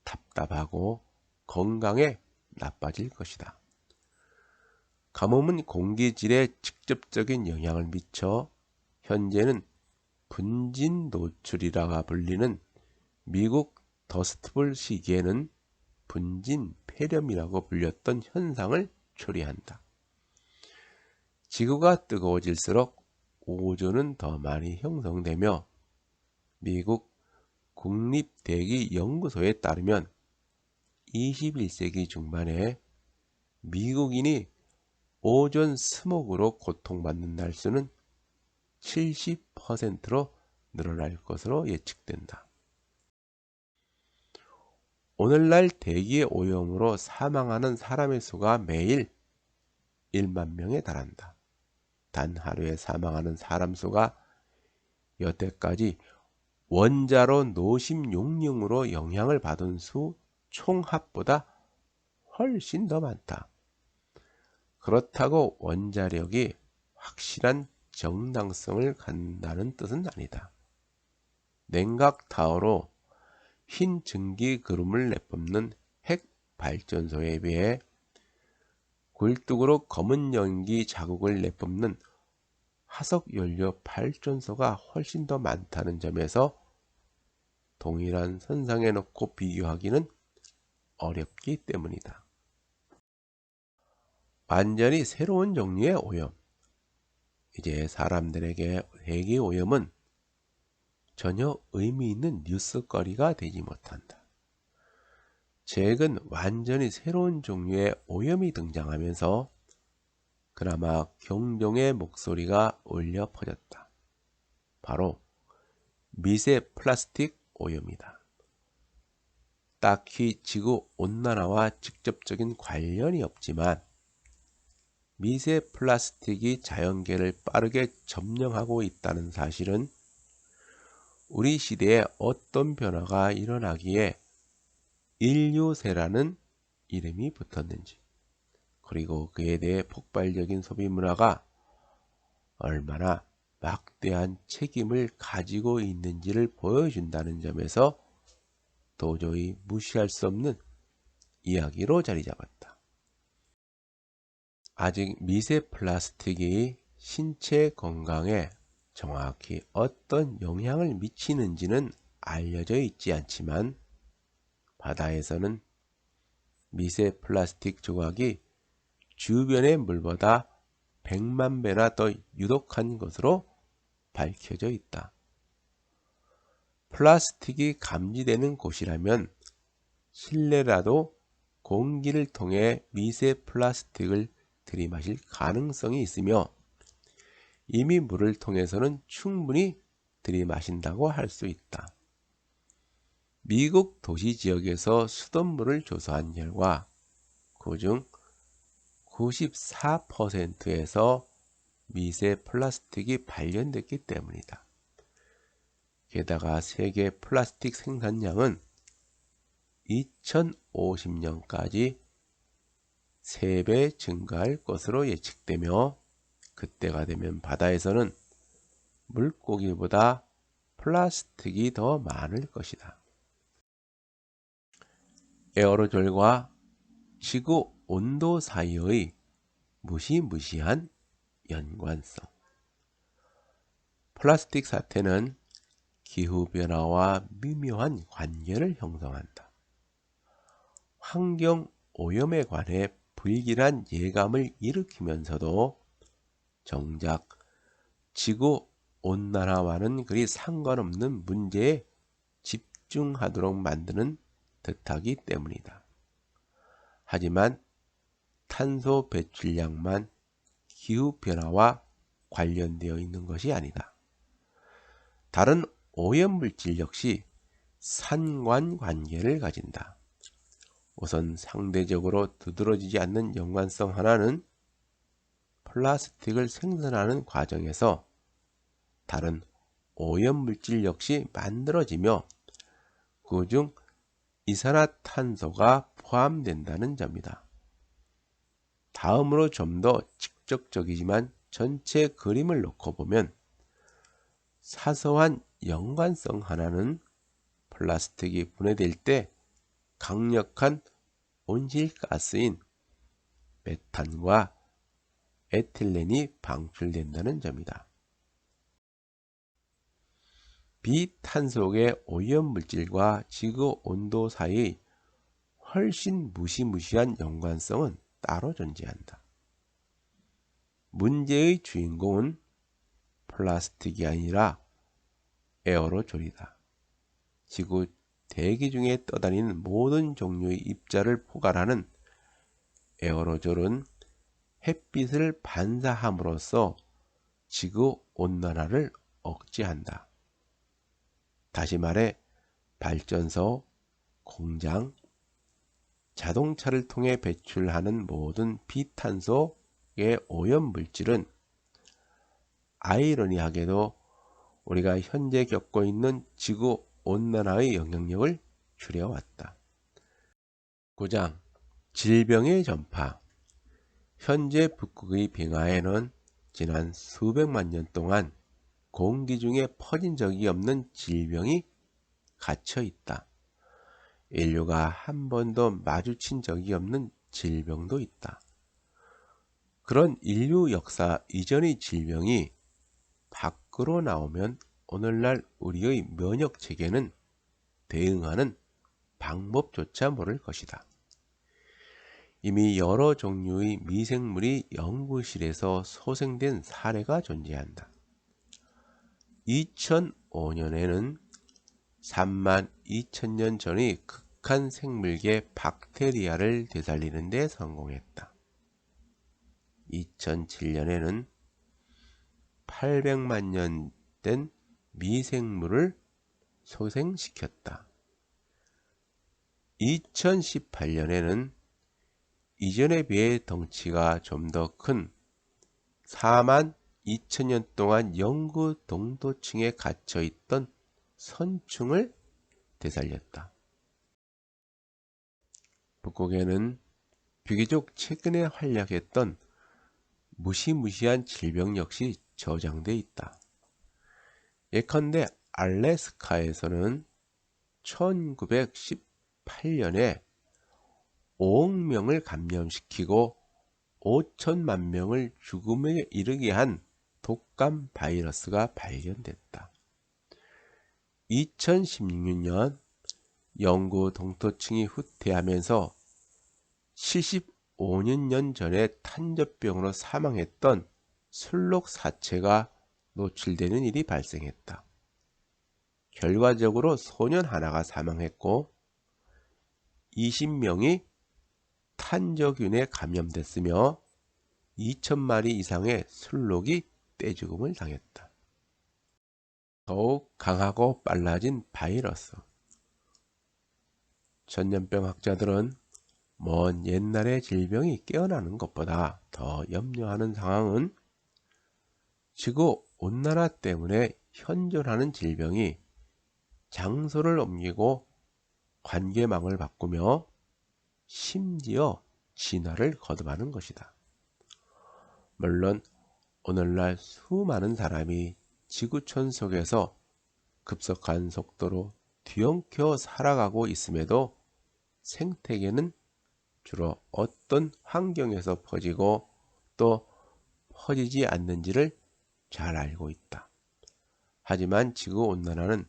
Speaker 1: 답답하고 건강에 나빠질 것이다. 가뭄은 공기질에 직접적인 영향을 미쳐 현재는 분진 노출이라고 불리는 미국 더스트볼 시기에는 분진 폐렴이라고 불렸던 현상을 초래한다. 지구가 뜨거워질수록 오존은 더 많이 형성되며 미국 국립대기연구소에 따르면 21세기 중반에 미국인이 오존 스모그로 고통받는 날수는 70%로 늘어날 것으로 예측된다. 오늘날 대기 오염으로 사망하는 사람의 수가 매일 1만 명에 달한다. 단 하루에 사망하는 사람 수가 여태까지 원자로 노심 용융으로 영향을 받은 수 총합보다 훨씬 더 많다. 그렇다고 원자력이 확실한 정당성을 갖는다는 뜻은 아니다. 냉각 타워로 흰 증기 그룹을 내뿜는 핵 발전소에 비해 굴뚝으로 검은 연기 자국을 내뿜는 화석 연료 발전소가 훨씬 더 많다는 점에서 동일한 선상에 놓고 비교하기는 어렵기 때문이다. 완전히 새로운 종류의 오염. 이제 사람들에게 대기 오염은 전혀 의미 있는 뉴스거리가 되지 못한다. 최근 완전히 새로운 종류의 오염이 등장하면서 그나마 경종의 목소리가 울려 퍼졌다. 바로 미세 플라스틱 오염이다. 딱히 지구 온난화와 직접적인 관련이 없지만 미세 플라스틱이 자연계를 빠르게 점령하고 있다는 사실은 우리 시대에 어떤 변화가 일어나기에 인류세라는 이름이 붙었는지, 그리고 그에 대해 폭발적인 소비 문화가 얼마나 막대한 책임을 가지고 있는지를 보여준다는 점에서 도저히 무시할 수 없는 이야기로 자리 잡았다. 아직 미세 플라스틱이 신체 건강에 정확히 어떤 영향을 미치는지는 알려져 있지 않지만 바다에서는 미세 플라스틱 조각이 주변의 물보다 100만 배나 더 유독한 것으로 밝혀져 있다. 플라스틱이 감지되는 곳이라면 실내라도 공기를 통해 미세 플라스틱을 들이마실 가능성이 있으며 이미 물을 통해서는 충분히 들이마신다고 할 수 있다. 미국 도시 지역에서 수돗물을 조사한 결과 그중 94%에서 미세 플라스틱이 발견됐기 때문이다. 게다가 세계 플라스틱 생산량은 2050년까지 3배 증가할 것으로 예측되며 그때가 되면 바다에서는 물고기보다 플라스틱이 더 많을 것이다. 에어로졸과 지구 온도 사이의 무시무시한 연관성. 플라스틱 사태는 기후변화와 미묘한 관계를 형성한다. 환경 오염에 관해 불길한 예감을 일으키면서도 정작 지구 온난화와는 그리 상관없는 문제에 집중하도록 만드는 듯하기 때문이다. 하지만 탄소 배출량만 기후변화와 관련되어 있는 것이 아니다. 다른 오염물질 역시 상관관계를 가진다. 우선 상대적으로 두드러지지 않는 연관성 하나는 플라스틱을 생산하는 과정에서 다른 오염물질 역시 만들어지며 그중 이산화탄소가 포함된다는 점이다. 다음으로 좀 더 직접적이지만 전체 그림을 놓고 보면 사소한 연관성 하나는 플라스틱이 분해될 때 강력한 온실가스인 메탄과 에틸렌이 방출된다는 점이다. 비탄소계 오염물질과 지구 온도 사이의 훨씬 무시무시한 연관성은 따로 존재한다. 문제의 주인공은 플라스틱이 아니라 에어로졸이다. 지구 대기 중에 떠다니는 모든 종류의 입자를 포괄하는 에어로졸은 햇빛을 반사함으로써 지구 온난화를 억제한다. 다시 말해 발전소, 공장, 자동차를 통해 배출하는 모든 비탄소의 오염물질은 아이러니하게도 우리가 현재 겪고 있는 지구 온난화의 영향력을 줄여왔다. 9장 질병의 전파. 현재 북극의 빙하에는 지난 수백만 년 동안 공기 중에 퍼진 적이 없는 질병이 갇혀 있다. 인류가 한 번도 마주친 적이 없는 질병도 있다. 그런 인류 역사 이전의 질병이 밖으로 나오면 오늘날 우리의 면역 체계는 대응하는 방법조차 모를 것이다. 이미 여러 종류의 미생물이 연구실에서 소생된 사례가 존재한다. 2005년에는 32,000년 전의 극한 생물계 박테리아를 되살리는 데 성공했다. 2007년에는 800만 년 된 미생물을 소생시켰다. 2018년에는 이전에 비해 덩치가 좀 더 큰 42,000년 동안 영구 동토층에 갇혀있던 선충을 되살렸다. 북극에는 비교적 최근에 활약했던 무시무시한 질병 역시 저장돼 있다. 예컨대 알래스카에서는 1918년에 5억 명을 감염시키고 5천만 명을 죽음에 이르게 한 독감 바이러스가 발견됐다. 2016년 영구 동토층이 후퇴하면서 75년 전에 탄저병으로 사망했던 술록 사체가 노출되는 일이 발생했다. 결과적으로 소년 하나가 사망했고 20명이 탄저균에 감염됐으며 2,000마리 이상의 술록이 떼죽음을 당했다. 더욱 강하고 빨라진 바이러스. 전염병 학자들은 먼 옛날의 질병이 깨어나는 것보다 더 염려하는 상황은 지구 온난화 때문에 현존하는 질병이 장소를 옮기고 관계망을 바꾸며 심지어 진화를 거듭하는 것이다. 물론 오늘날 수많은 사람이 지구촌 속에서 급속한 속도로 뒤엉켜 살아가고 있음에도 생태계는 주로 어떤 환경에서 퍼지고 또 퍼지지 않는지를 잘 알고 있다. 하지만 지구온난화는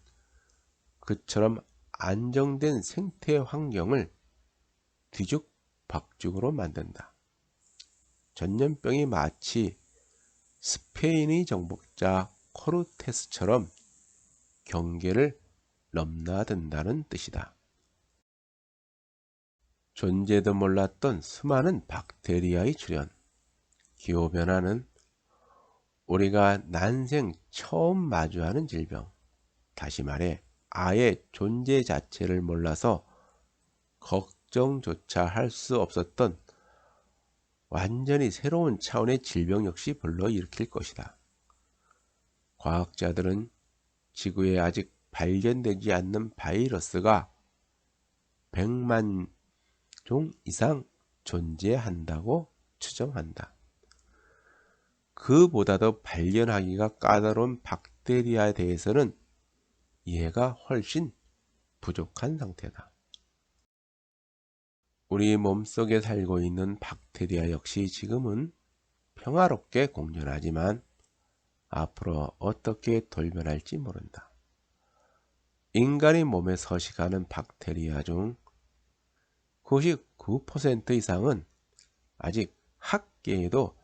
Speaker 1: 그처럼 안정된 생태 환경을 뒤죽박죽으로 만든다. 전염병이 마치 스페인의 정복자 코르테스처럼 경계를 넘나든다는 뜻이다. 존재도 몰랐던 수많은 박테리아의 출현. 기후변화는 우리가 난생 처음 마주하는 질병, 다시 말해 아예 존재 자체를 몰라서 걱정조차 할 수 없었던 완전히 새로운 차원의 질병 역시 불러일으킬 것이다. 과학자들은 지구에 아직 발견되지 않는 바이러스가 100만 종 이상 존재한다고 추정한다. 그보다도 발견하기가 까다로운 박테리아에 대해서는 이해가 훨씬 부족한 상태다. 우리 몸속에 살고 있는 박테리아 역시 지금은 평화롭게 공존하지만 앞으로 어떻게 돌변할지 모른다. 인간의 몸에 서식하는 박테리아 중 99% 이상은 아직 학계에도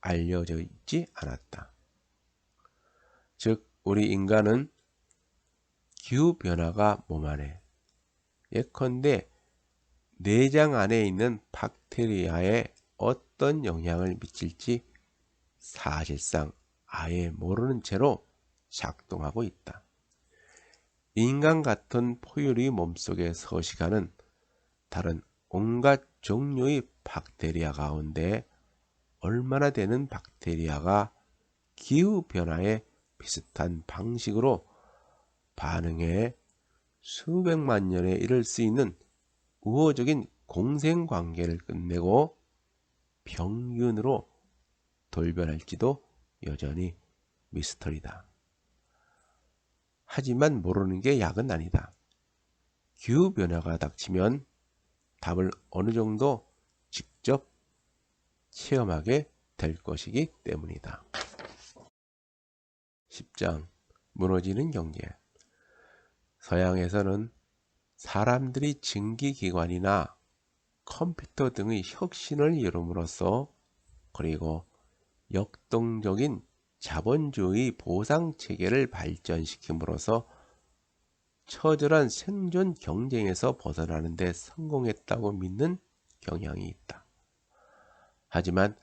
Speaker 1: 알려져 있지 않았다. 즉 우리 인간은 기후변화가 몸 안에 예컨대 내장 안에 있는 박테리아에 어떤 영향을 미칠지 사실상 아예 모르는 채로 작동하고 있다. 인간 같은 포유류 몸속에 서식하는 다른 온갖 종류의 박테리아 가운데 얼마나 되는 박테리아가 기후변화에 비슷한 방식으로 반응해 수백만 년에 이를 수 있는 우호적인 공생관계를 끝내고 병균으로 돌변할지도 여전히 미스터리다. 하지만 모르는 게 약은 아니다. 기후변화가 닥치면 답을 어느 정도 직접 체험하게 될 것이기 때문이다. 10장 무너지는 경제. 서양에서는 사람들이 증기기관이나 컴퓨터 등의 혁신을 이룸으로써 그리고 역동적인 자본주의 보상체계를 발전시킴으로써 처절한 생존 경쟁에서 벗어나는 데 성공했다고 믿는 경향이 있다. 하지만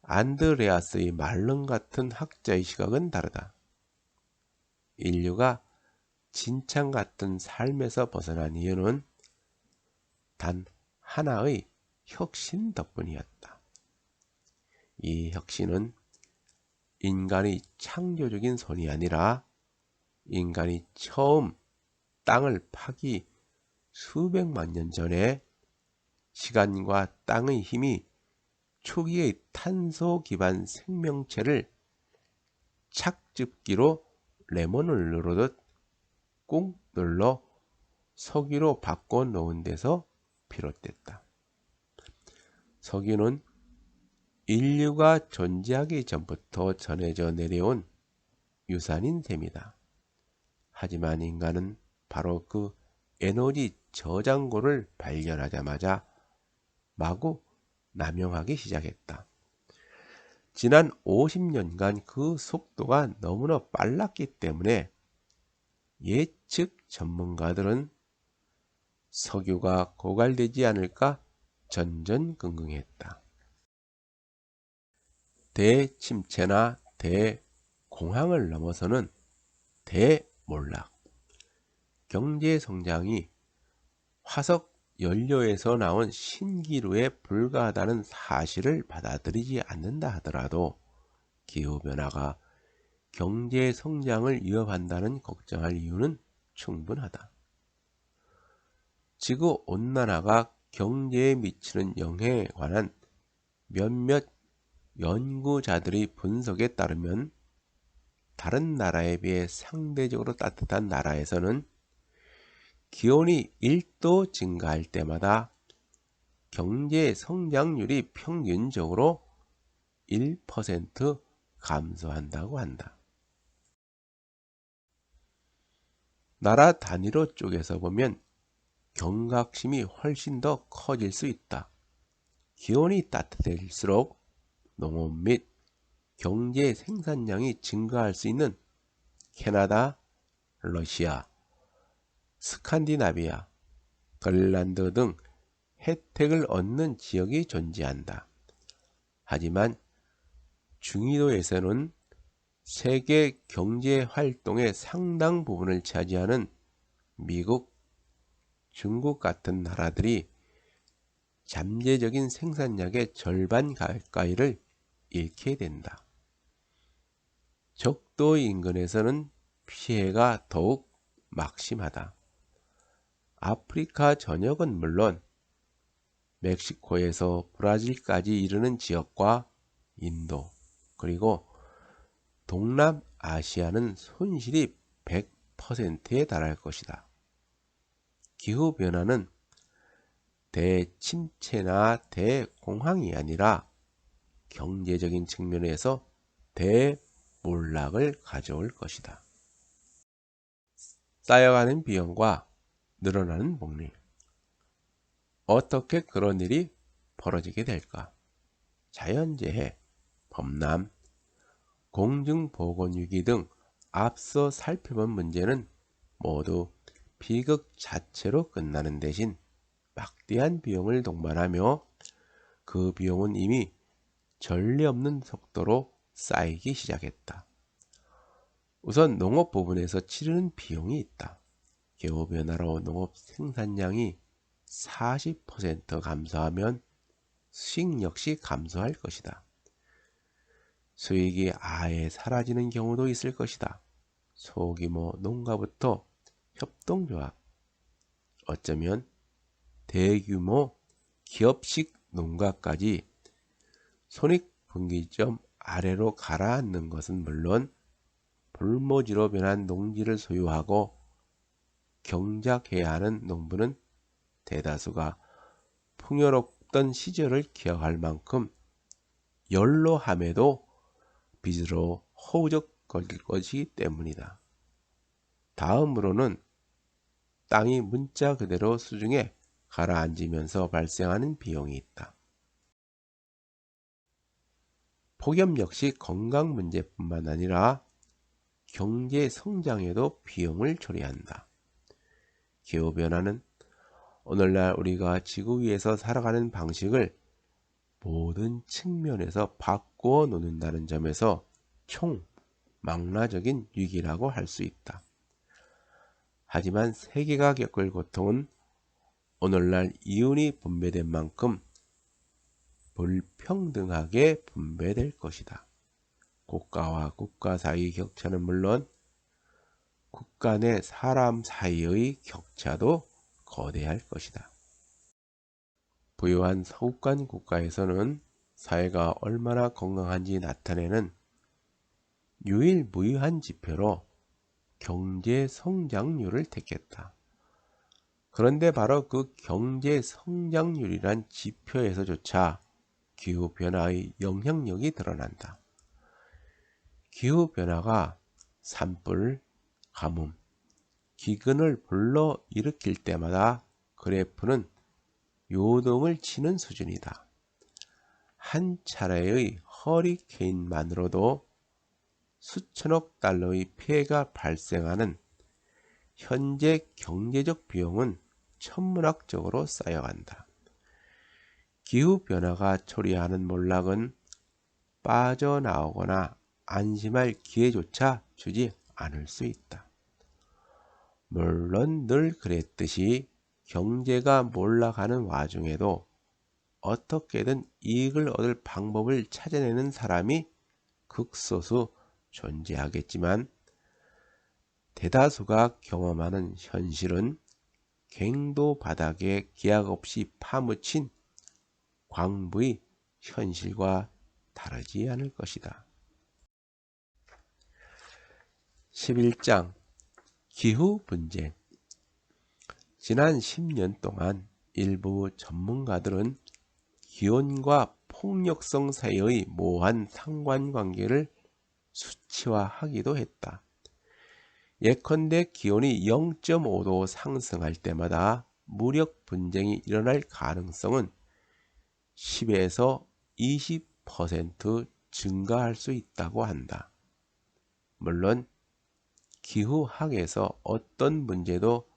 Speaker 1: 안드레아스의 말름 같은 학자의 시각은 다르다. 인류가 진창 같은 삶에서 벗어난 이유는 단 하나의 혁신 덕분이었다. 이 혁신은 인간의 창조적인 손이 아니라 인간이 처음 땅을 파기 수백만 년 전에 시간과 땅의 힘이 초기의 탄소 기반 생명체를 착즙기로 레몬을 누르듯 꾹 눌러 석유로 바꿔 놓은 데서 비롯됐다. 석유는 인류가 존재하기 전부터 전해져 내려온 유산인 셈이다. 하지만 인간은 바로 그 에너지 저장고를 발견하자마자 마구 남용하기 시작했다. 지난 50년간 그 속도가 너무나 빨랐기 때문에 예측 전문가들은 석유가 고갈되지 않을까 전전긍긍했다. 대침체나 대공황을 넘어서는 대몰락, 경제성장이 화석 연료에서 나온 신기루에 불과하다는 사실을 받아들이지 않는다 하더라도 기후변화가 경제성장을 위협한다는 걱정할 이유는 충분하다. 지구온난화가 경제에 미치는 영향에 관한 몇몇 연구자들의 분석에 따르면 다른 나라에 비해 상대적으로 따뜻한 나라에서는 기온이 1도 증가할 때마다 경제 성장률이 평균적으로 1% 감소한다고 한다. 나라 단위로 쪼개서 보면 경각심이 훨씬 더 커질 수 있다. 기온이 따뜻해질수록 농업 및 경제 생산량이 증가할 수 있는 캐나다, 러시아, 스칸디나비아, 그린란드 등 혜택을 얻는 지역이 존재한다. 하지만 중위도에서는 세계 경제 활동의 상당 부분을 차지하는 미국, 중국 같은 나라들이 잠재적인 생산량의 절반 가까이를 잃게 된다. 적도 인근에서는 피해가 더욱 막심하다. 아프리카 전역은 물론 멕시코에서 브라질까지 이르는 지역과 인도 그리고 동남아시아는 손실이 100%에 달할 것이다. 기후변화는 대침체나 대공황이 아니라 경제적인 측면에서 대몰락을 가져올 것이다. 쌓여가는 비용과 늘어나는 복리. 어떻게 그런 일이 벌어지게 될까? 자연재해, 범람, 공중보건위기 등 앞서 살펴본 문제는 모두 비극 자체로 끝나는 대신 막대한 비용을 동반하며 그 비용은 이미 전례 없는 속도로 쌓이기 시작했다. 우선 농업 부분에서 치르는 비용이 있다. 기후변화로 농업 생산량이 40% 감소하면 수익 역시 감소할 것이다. 수익이 아예 사라지는 경우도 있을 것이다. 소규모 농가부터 협동조합, 어쩌면 대규모 기업식 농가까지 손익분기점 아래로 가라앉는 것은 물론 불모지로 변한 농지를 소유하고 경작해야 하는 농부는 대다수가 풍요롭던 시절을 기억할 만큼 연로함에도 빚으로 허우적거릴 것이기 때문이다. 다음으로는 땅이 문자 그대로 수중에 가라앉으면서 발생하는 비용이 있다. 폭염 역시 건강 문제뿐만 아니라 경제 성장에도 비용을 초래한다. 기후변화는 오늘날 우리가 지구 위에서 살아가는 방식을 모든 측면에서 바꾸어 놓는다는 점에서 총망라적인 위기라고 할 수 있다. 하지만 세계가 겪을 고통은 오늘날 이윤이 분배된 만큼 불평등하게 분배될 것이다. 국가와 국가 사이의 격차는 물론 국가 내 사람 사이의 격차도 거대할 것이다. 부유한 서구권 국가에서는 사회가 얼마나 건강한지 나타내는 유일무이한 지표로 경제 성장률을 택했다. 그런데 바로 그 경제 성장률이란 지표에서조차 기후변화의 영향력이 드러난다. 기후변화가 산불, 가뭄, 기근을 불러일으킬 때마다 그래프는 요동을 치는 수준이다. 한 차례의 허리케인만으로도 수천억 달러의 피해가 발생하는 현재 경제적 비용은 천문학적으로 쌓여간다. 기후변화가 초래하는 몰락은 빠져나오거나 안심할 기회조차 주지 않을 수 있다. 물론 늘 그랬듯이 경제가 몰락하는 와중에도 어떻게든 이익을 얻을 방법을 찾아내는 사람이 극소수 존재하겠지만 대다수가 경험하는 현실은 갱도 바닥에 기약 없이 파묻힌 광부의 현실과 다르지 않을 것이다. 11장 기후분쟁. 지난 10년 동안 일부 전문가들은 기온과 폭력성 사이의 모호한 상관관계를 수치화하기도 했다. 예컨대 기온이 0.5도 상승할 때마다 무력 분쟁이 일어날 가능성은 10에서 20% 증가할 수 있다고 한다. 물론 기후학에서 어떤 문제도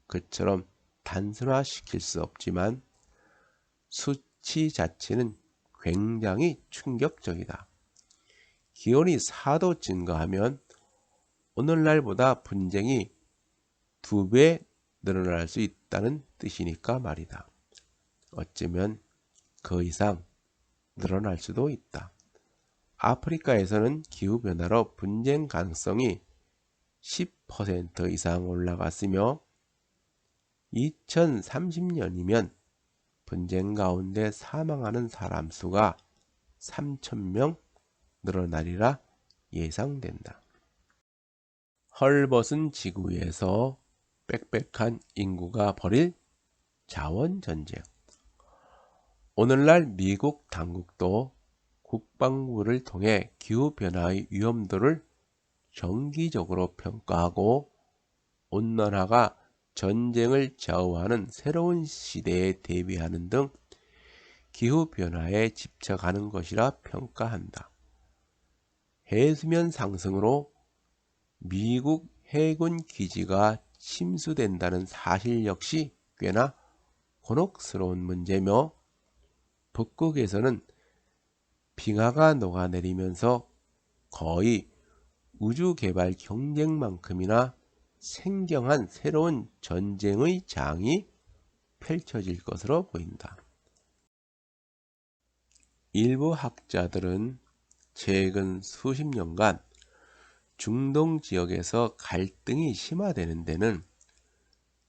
Speaker 1: 그처럼 단순화시킬 수 없지만 수치 자체는 굉장히 충격적이다. 기온이 4도 증가하면 오늘날보다 분쟁이 2배 늘어날 수 있다는 뜻이니까 말이다. 어쩌면 그 이상 늘어날 수도 있다. 아프리카에서는 기후변화로 분쟁 가능성이 10% 이상 올라갔으며 2030년이면 분쟁 가운데 사망하는 사람 수가 3,000명 늘어나리라 예상된다. 헐벗은 지구 위에서 빽빽한 인구가 벌일 자원전쟁. 오늘날 미국 당국도 국방부를 통해 기후변화의 위험도를 정기적으로 평가하고 온난화가 전쟁을 좌우하는 새로운 시대에 대비하는 등 기후변화에 집착하는 것이라 평가한다. 해수면 상승으로 미국 해군 기지가 침수된다는 사실 역시 꽤나 곤혹스러운 문제며 북극에서는 빙하가 녹아내리면서 거의 우주개발 경쟁만큼이나 생경한 새로운 전쟁의 장이 펼쳐질 것으로 보인다. 일부 학자들은 최근 수십 년간 중동 지역에서 갈등이 심화되는 데는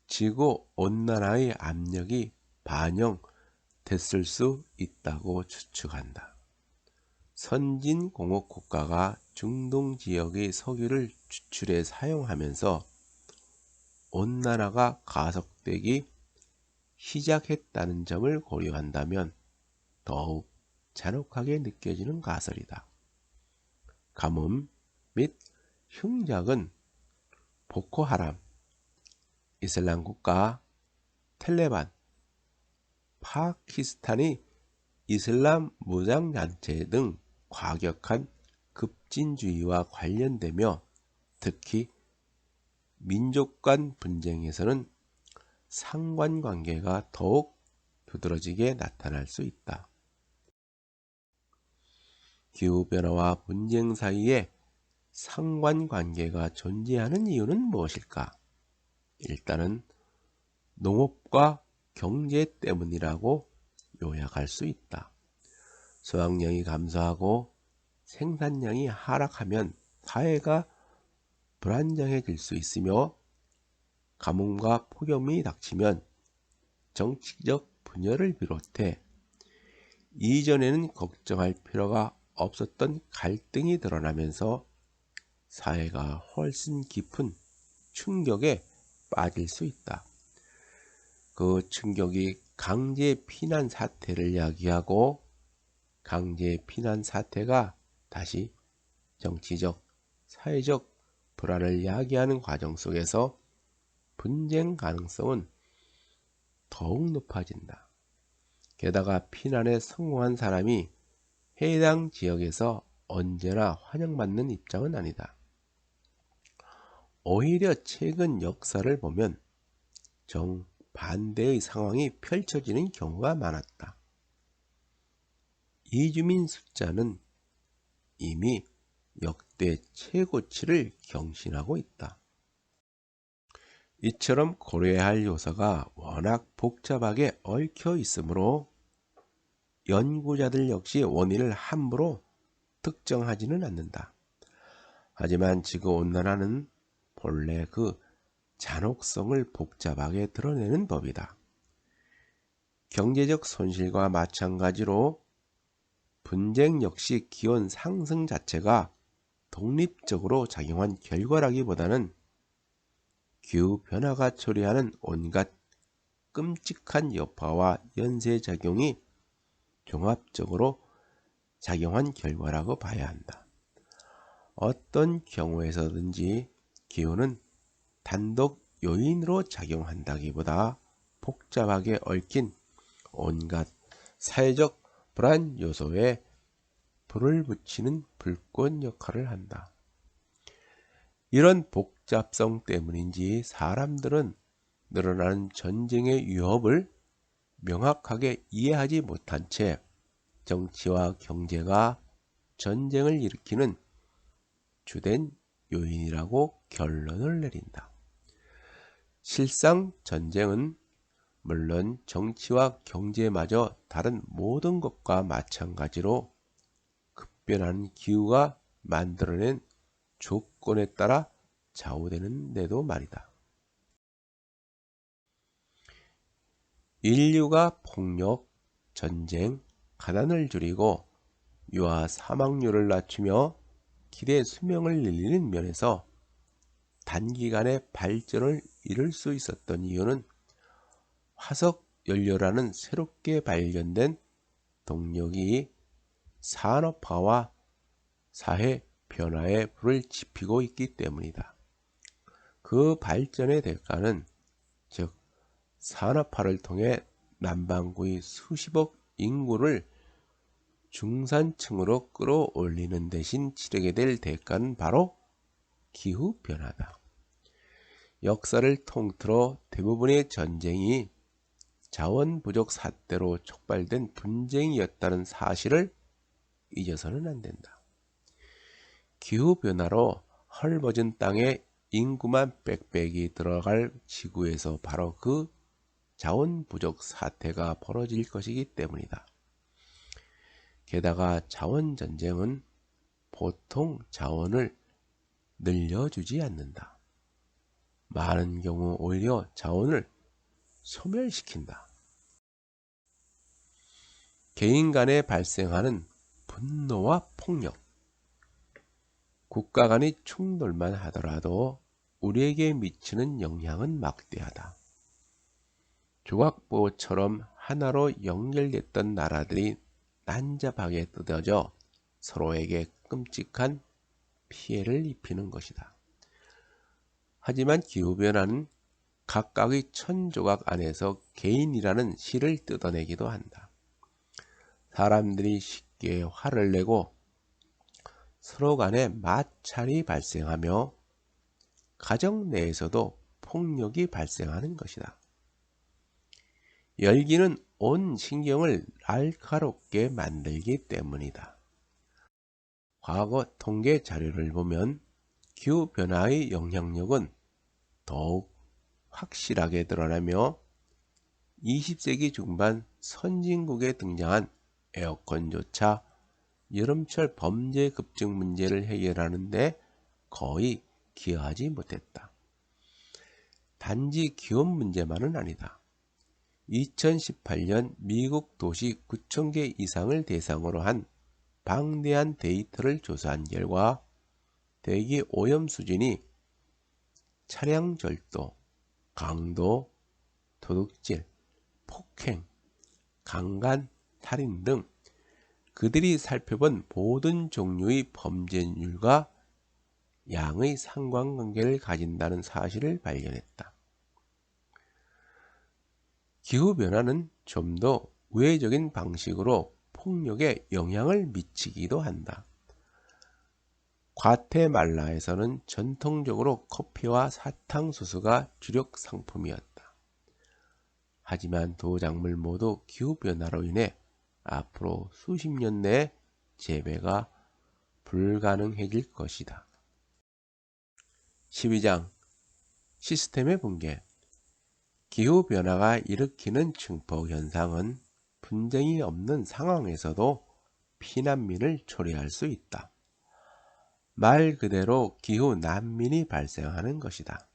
Speaker 1: 지구 온난화의 압력이 반영 됐을 수 있다고 추측한다. 선진공업 국가가 중동 지역의 석유를 추출해 사용하면서 온난화가 가속되기 시작했다는 점을 고려한다면 더욱 잔혹하게 느껴지는 가설이다. 가뭄 및 흉작은 보코하람, 이슬람 국가, 텔레반, 파키스탄의 이슬람 무장단체 등 과격한 급진주의와 관련되며 특히 민족 간 분쟁에서는 상관관계가 더욱 두드러지게 나타날 수 있다. 기후변화와 분쟁 사이에 상관관계가 존재하는 이유는 무엇일까? 일단은 농업과 경제 때문이라고 요약할 수 있다. 수확량이 감소하고 생산량이 하락하면 사회가 불안정해질 수 있으며 가뭄과 폭염이 닥치면 정치적 분열을 비롯해 이전에는 걱정할 필요가 없었던 갈등이 드러나면서 사회가 훨씬 깊은 충격에 빠질 수 있다. 그 충격이 강제 피난 사태를 이야기하고 강제 피난 사태가 다시 정치적, 사회적 불안을 이야기하는 과정 속에서 분쟁 가능성은 더욱 높아진다. 게다가 피난에 성공한 사람이 해당 지역에서 언제나 환영받는 입장은 아니다. 오히려 최근 역사를 보면 정반대의 상황이 펼쳐지는 경우가 많았다. 이주민 숫자는 이미 역대 최고치를 경신하고 있다. 이처럼 고려해야 할 요소가 워낙 복잡하게 얽혀 있으므로 연구자들 역시 원인을 함부로 특정하지는 않는다. 하지만 지구온난화는 본래 그 잔혹성을 복잡하게 드러내는 법이다. 경제적 손실과 마찬가지로 분쟁 역시 기온 상승 자체가 독립적으로 작용한 결과라기보다는 기후변화가 초래하는 온갖 끔찍한 여파와 연쇄작용이 종합적으로 작용한 결과라고 봐야 한다. 어떤 경우에서든지 기후는 단독 요인으로 작용한다기보다 복잡하게 얽힌 온갖 사회적 불안 요소에 불을 붙이는 불꽃 역할을 한다. 이런 복잡성 때문인지 사람들은 늘어나는 전쟁의 위협을 명확하게 이해하지 못한 채 정치와 경제가 전쟁을 일으키는 주된 요인이라고 결론을 내린다. 실상 전쟁은 물론 정치와 경제마저 다른 모든 것과 마찬가지로 급변하는 기후가 만들어낸 조건에 따라 좌우되는데도 말이다. 인류가 폭력, 전쟁, 가난을 줄이고 유아 사망률을 낮추며 기대 수명을 늘리는 면에서 단기간에 발전을 이룰 수 있었던 이유는 화석 연료라는 새롭게 발견된 동력이 산업화와 사회 변화에 불을 지피고 있기 때문이다. 그 발전의 대가는 즉 산업화를 통해 남반구의 수십억 인구를 중산층으로 끌어올리는 대신 치르게 될 대가는 바로 기후변화다. 역사를 통틀어 대부분의 전쟁이 자원 부족 사태로 촉발된 분쟁이었다는 사실을 잊어서는 안 된다. 기후변화로 헐벗은 땅에 인구만 빽빽이 들어갈 지구에서 바로 그 자원 부족 사태가 벌어질 것이기 때문이다. 게다가 자원 전쟁은 보통 자원을 늘려주지 않는다. 많은 경우 오히려 자원을 소멸시킨다. 개인 간에 발생하는 분노와 폭력, 국가 간의 충돌만 하더라도 우리에게 미치는 영향은 막대하다. 조각보처럼 하나로 연결됐던 나라들이 난잡하게 뜯어져 서로에게 끔찍한 피해를 입히는 것이다. 하지만 기후변화는 각각의 천조각 안에서 개인이라는 실을 뜯어내기도 한다. 사람들이 쉽게 화를 내고 서로 간에 마찰이 발생하며 가정 내에서도 폭력이 발생하는 것이다. 열기는 온 신경을 날카롭게 만들기 때문이다. 과거 통계 자료를 보면 기후변화의 영향력은 더욱 확실하게 드러나며 20세기 중반 선진국에 등장한 에어컨조차 여름철 범죄 급증 문제를 해결하는 데 거의 기여하지 못했다. 단지 기온 문제만은 아니다. 2018년 미국 도시 9,000개 이상을 대상으로 한 방대한 데이터를 조사한 결과 대기 오염 수준이 차량 절도, 강도, 도둑질, 폭행, 강간, 살인 등 그들이 살펴본 모든 종류의 범죄율과 양의 상관관계를 가진다는 사실을 발견했다. 기후변화는 좀 더 우회적인 방식으로 폭력에 영향을 미치기도 한다. 과테말라에서는 전통적으로 커피와 사탕수수가 주력 상품이었다. 하지만 두 작물 모두 기후변화로 인해 앞으로 수십 년 내에 재배가 불가능해질 것이다. 12장 시스템의 붕괴. 기후변화가 일으키는 증폭 현상은 분쟁이 없는 상황에서도 피난민을 초래할 수 있다. 말 그대로 기후 난민이 발생하는 것이다.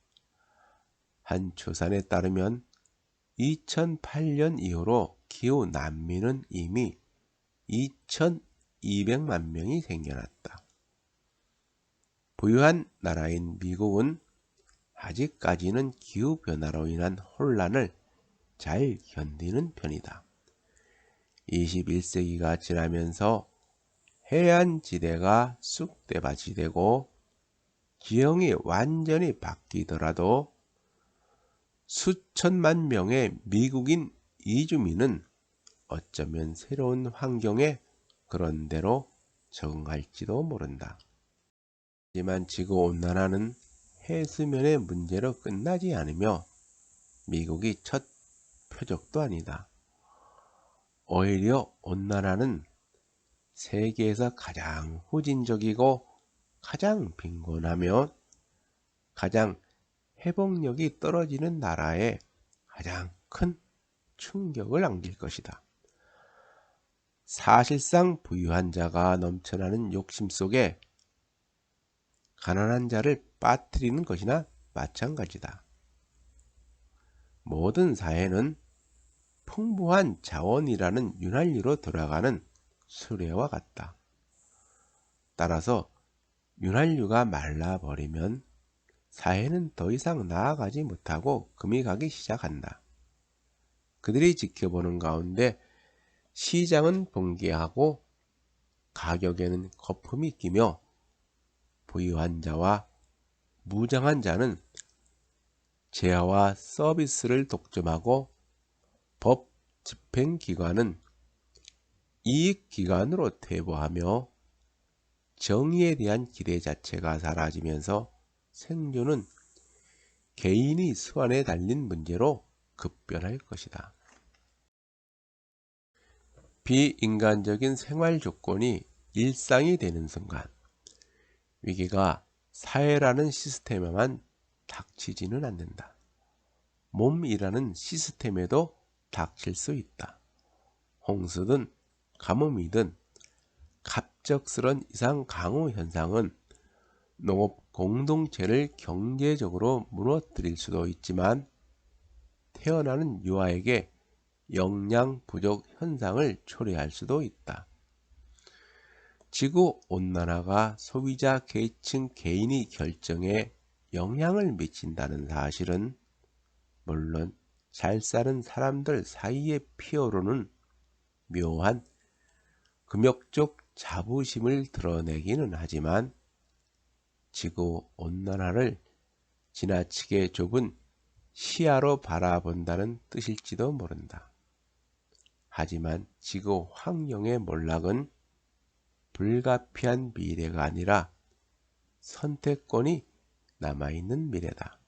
Speaker 1: 한 추산에 따르면 2008년 이후로 기후 난민은 이미 2,200만 명이 생겨났다. 부유한 나라인 미국은 아직까지는 기후변화로 인한 혼란을 잘 견디는 편이다. 21세기가 지나면서 해안지대가 쑥대밭이 되고 지형이 완전히 바뀌더라도 수천만 명의 미국인 이주민은 어쩌면 새로운 환경에 그런대로 적응할지도 모른다. 하지만 지구온난화는 해수면의 문제로 끝나지 않으며 미국이 첫 표적도 아니다. 오히려 온난화는 세계에서 가장 후진적이고 가장 빈곤하며 가장 회복력이 떨어지는 나라에 가장 큰 충격을 안길 것이다. 사실상 부유한 자가 넘쳐나는 욕심 속에 가난한 자를 빠뜨리는 것이나 마찬가지다. 모든 사회는 풍부한 자원이라는 윤활유로 돌아가는 수레와 같다. 따라서 윤활유가 말라버리면 사회는 더 이상 나아가지 못하고 금이 가기 시작한다. 그들이 지켜보는 가운데 시장은 붕괴하고 가격에는 거품이 끼며 부유한 자와 무장한 자는 재화와 서비스를 독점하고 법 집행기관은 이익기관으로 퇴보하며 정의에 대한 기대 자체가 사라지면서 생존은 개인의 수완에 달린 문제로 급변할 것이다. 비인간적인 생활 조건이 일상이 되는 순간 위기가 사회라는 시스템에만 닥치지는 않는다. 몸이라는 시스템에도 닥칠 수 있다. 홍수든 가뭄이든 갑작스런 이상 강우 현상은 농업 공동체를 경제적으로 무너뜨릴 수도 있지만 태어나는 유아에게 영양 부족 현상을 초래할 수도 있다. 지구 온난화가 소비자 계층 개인이 결정에 영향을 미친다는 사실은 물론 잘 사는 사람들 사이에 피어오르는 묘한 금욕적 자부심을 드러내기는 하지만 지구 온난화를 지나치게 좁은 시야로 바라본다는 뜻일지도 모른다. 하지만 지구 환경의 몰락은 불가피한 미래가 아니라 선택권이 남아있는 미래다.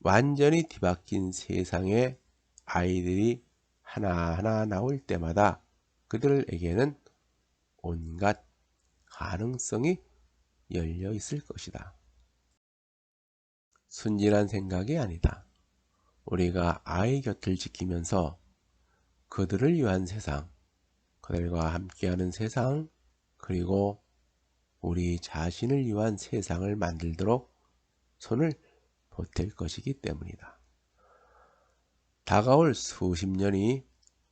Speaker 1: 완전히 뒤바뀐 세상에 아이들이 하나하나 나올 때마다 그들에게는 온갖 가능성이 열려 있을 것이다. 순진한 생각이 아니다. 우리가 아이 곁을 지키면서 그들을 위한 세상, 그들과 함께하는 세상, 그리고 우리 자신을 위한 세상을 만들도록 손을 보탤 것이기 때문이다. 다가올 수십 년이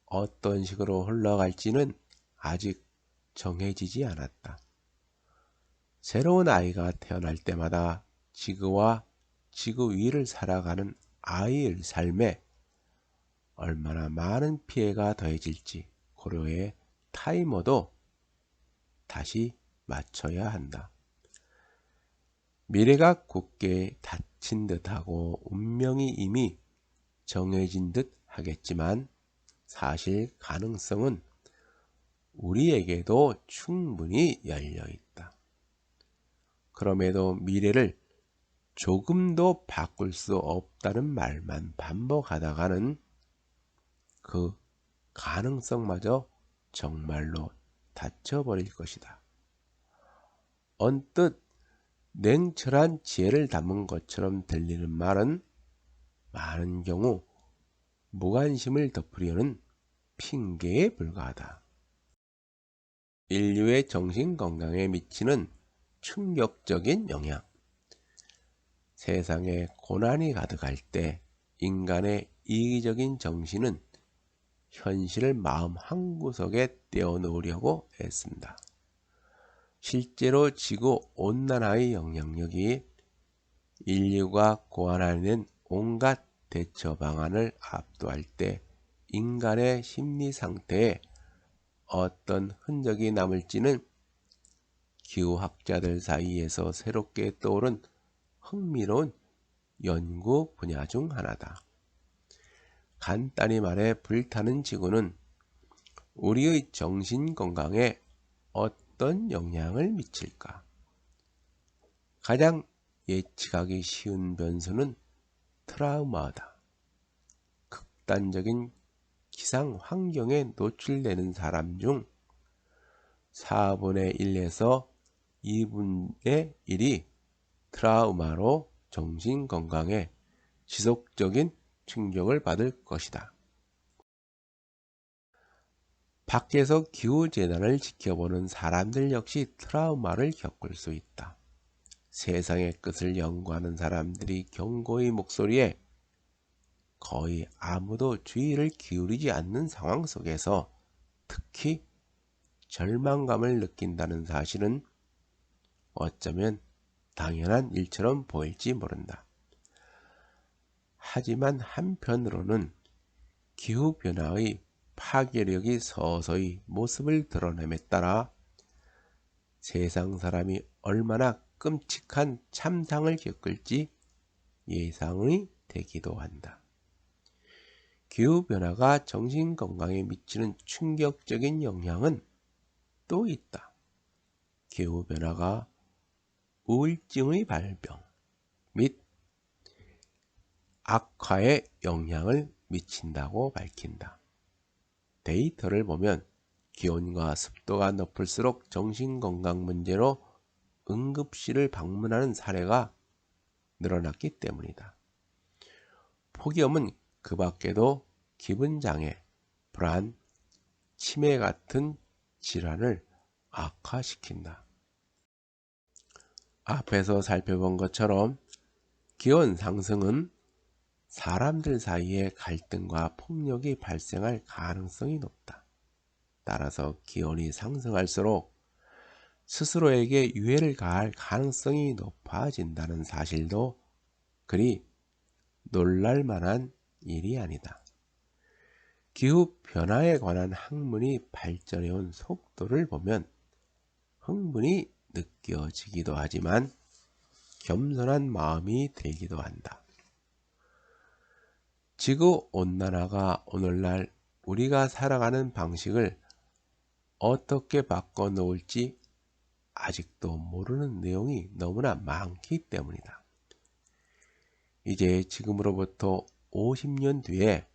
Speaker 1: 어떤 식으로 흘러갈지는 아직 정해지지 않았다. 새로운 아이가 태어날 때마다 지구와 지구 위를 살아가는 아이의 삶에 얼마나 많은 피해가 더해질지 고려해 타이머도 다시 맞춰야 한다. 미래가 굳게 닫힌 듯하고 운명이 이미 정해진 듯 하겠지만 사실 가능성은 우리에게도 충분히 열려 있다. 그럼에도 미래를 조금도 바꿀 수 없다는 말만 반복하다가는 그 가능성마저 정말로 닫혀버릴 것이다. 언뜻 냉철한 지혜를 담은 것처럼 들리는 말은 많은 경우 무관심을 덮으려는 핑계에 불과하다. 인류의 정신건강에 미치는 충격적인 영향. 세상에 고난이 가득할 때 인간의 이기적인 정신은 현실을 마음 한구석에 떼어놓으려고 애쓴다. 실제로 지구 온난화의 영향력이 인류가 고안하는 온갖 대처 방안을 압도할 때 인간의 심리 상태에 어떤 흔적이 남을지는 기후학자들 사이에서 새롭게 떠오른 흥미로운 연구 분야 중 하나다. 간단히 말해 불타는 지구는 우리의 정신 건강에 어떤 영향을 미칠까? 가장 예측하기 쉬운 변수는 트라우마다. 극단적인 기상 환경에 노출되는 사람 중 4분의 1에서 2분의 1이 트라우마로 정신 건강에 지속적인 충격을 받을 것이다. 밖에서 기후재난을 지켜보는 사람들 역시 트라우마를 겪을 수 있다. 세상의 끝을 연구하는 사람들이 경고의 목소리에 거의 아무도 주의를 기울이지 않는 상황 속에서 특히 절망감을 느낀다는 사실은 어쩌면 당연한 일처럼 보일지 모른다. 하지만 한편으로는 기후변화의 파괴력이 서서히 모습을 드러냄에 따라 세상 사람이 얼마나 끔찍한 참상을 겪을지 예상이 되기도 한다. 기후변화가 정신건강에 미치는 충격적인 영향은 또 있다. 기후변화가 우울증의 발병 및 악화에 영향을 미친다고 밝힌다. 데이터를 보면 기온과 습도가 높을수록 정신건강 문제로 응급실을 방문하는 사례가 늘어났기 때문이다. 폭염은 그 밖에도 기분장애, 불안, 치매 같은 질환을 악화시킨다. 앞에서 살펴본 것처럼 기온 상승은 사람들 사이에 갈등과 폭력이 발생할 가능성이 높다. 따라서 기온이 상승할수록 스스로에게 유해를 가할 가능성이 높아진다는 사실도 그리 놀랄 만한 일이 아니다. 기후 변화에 관한 학문이 발전해온 속도를 보면 흥분이 느껴지기도 하지만 겸손한 마음이 들기도 한다. 지구 온난화가 오늘날 우리가 살아가는 방식을 어떻게 바꿔 놓을지 아직도 모르는 내용이 너무나 많기 때문이다. 이제 지금으로부터 50년 뒤에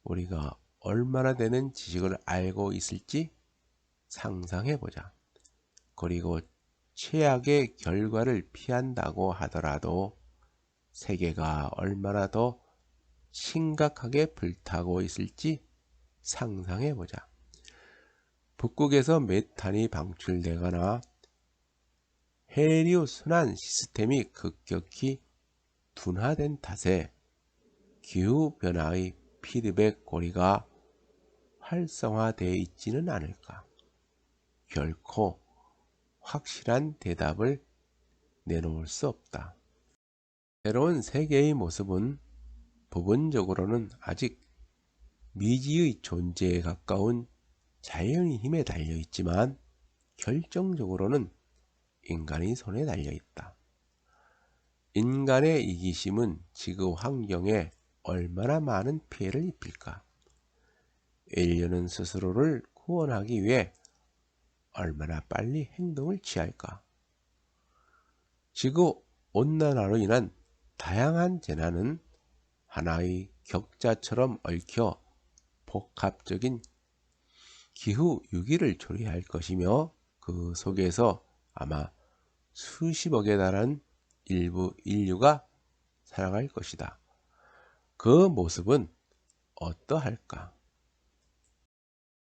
Speaker 1: 우리가 얼마나 되는 지식을 알고 있을지 상상해보자. 그리고 최악의 결과를 피한다고 하더라도 세계가 얼마나 더 심각하게 불타고 있을지 상상해보자. 북극에서 메탄이 방출되거나 헬리오 순환 시스템이 급격히 둔화된 탓에 기후변화의 피드백 고리가 활성화되어 있지는 않을까? 결코 확실한 대답을 내놓을 수 없다. 새로운 세계의 모습은 부분적으로는 아직 미지의 존재에 가까운 자연의 힘에 달려 있지만 결정적으로는 인간의 손에 달려 있다. 인간의 이기심은 지구 환경에 얼마나 많은 피해를 입힐까? 인류는 스스로를 구원하기 위해 얼마나 빨리 행동을 취할까? 지구 온난화로 인한 다양한 재난은 하나의 격자처럼 얽혀 복합적인 기후 위기를 초래할 것이며 그 속에서 아마 수십억에 달하는 일부 인류가 살아갈 것이다. 그 모습은 어떠할까?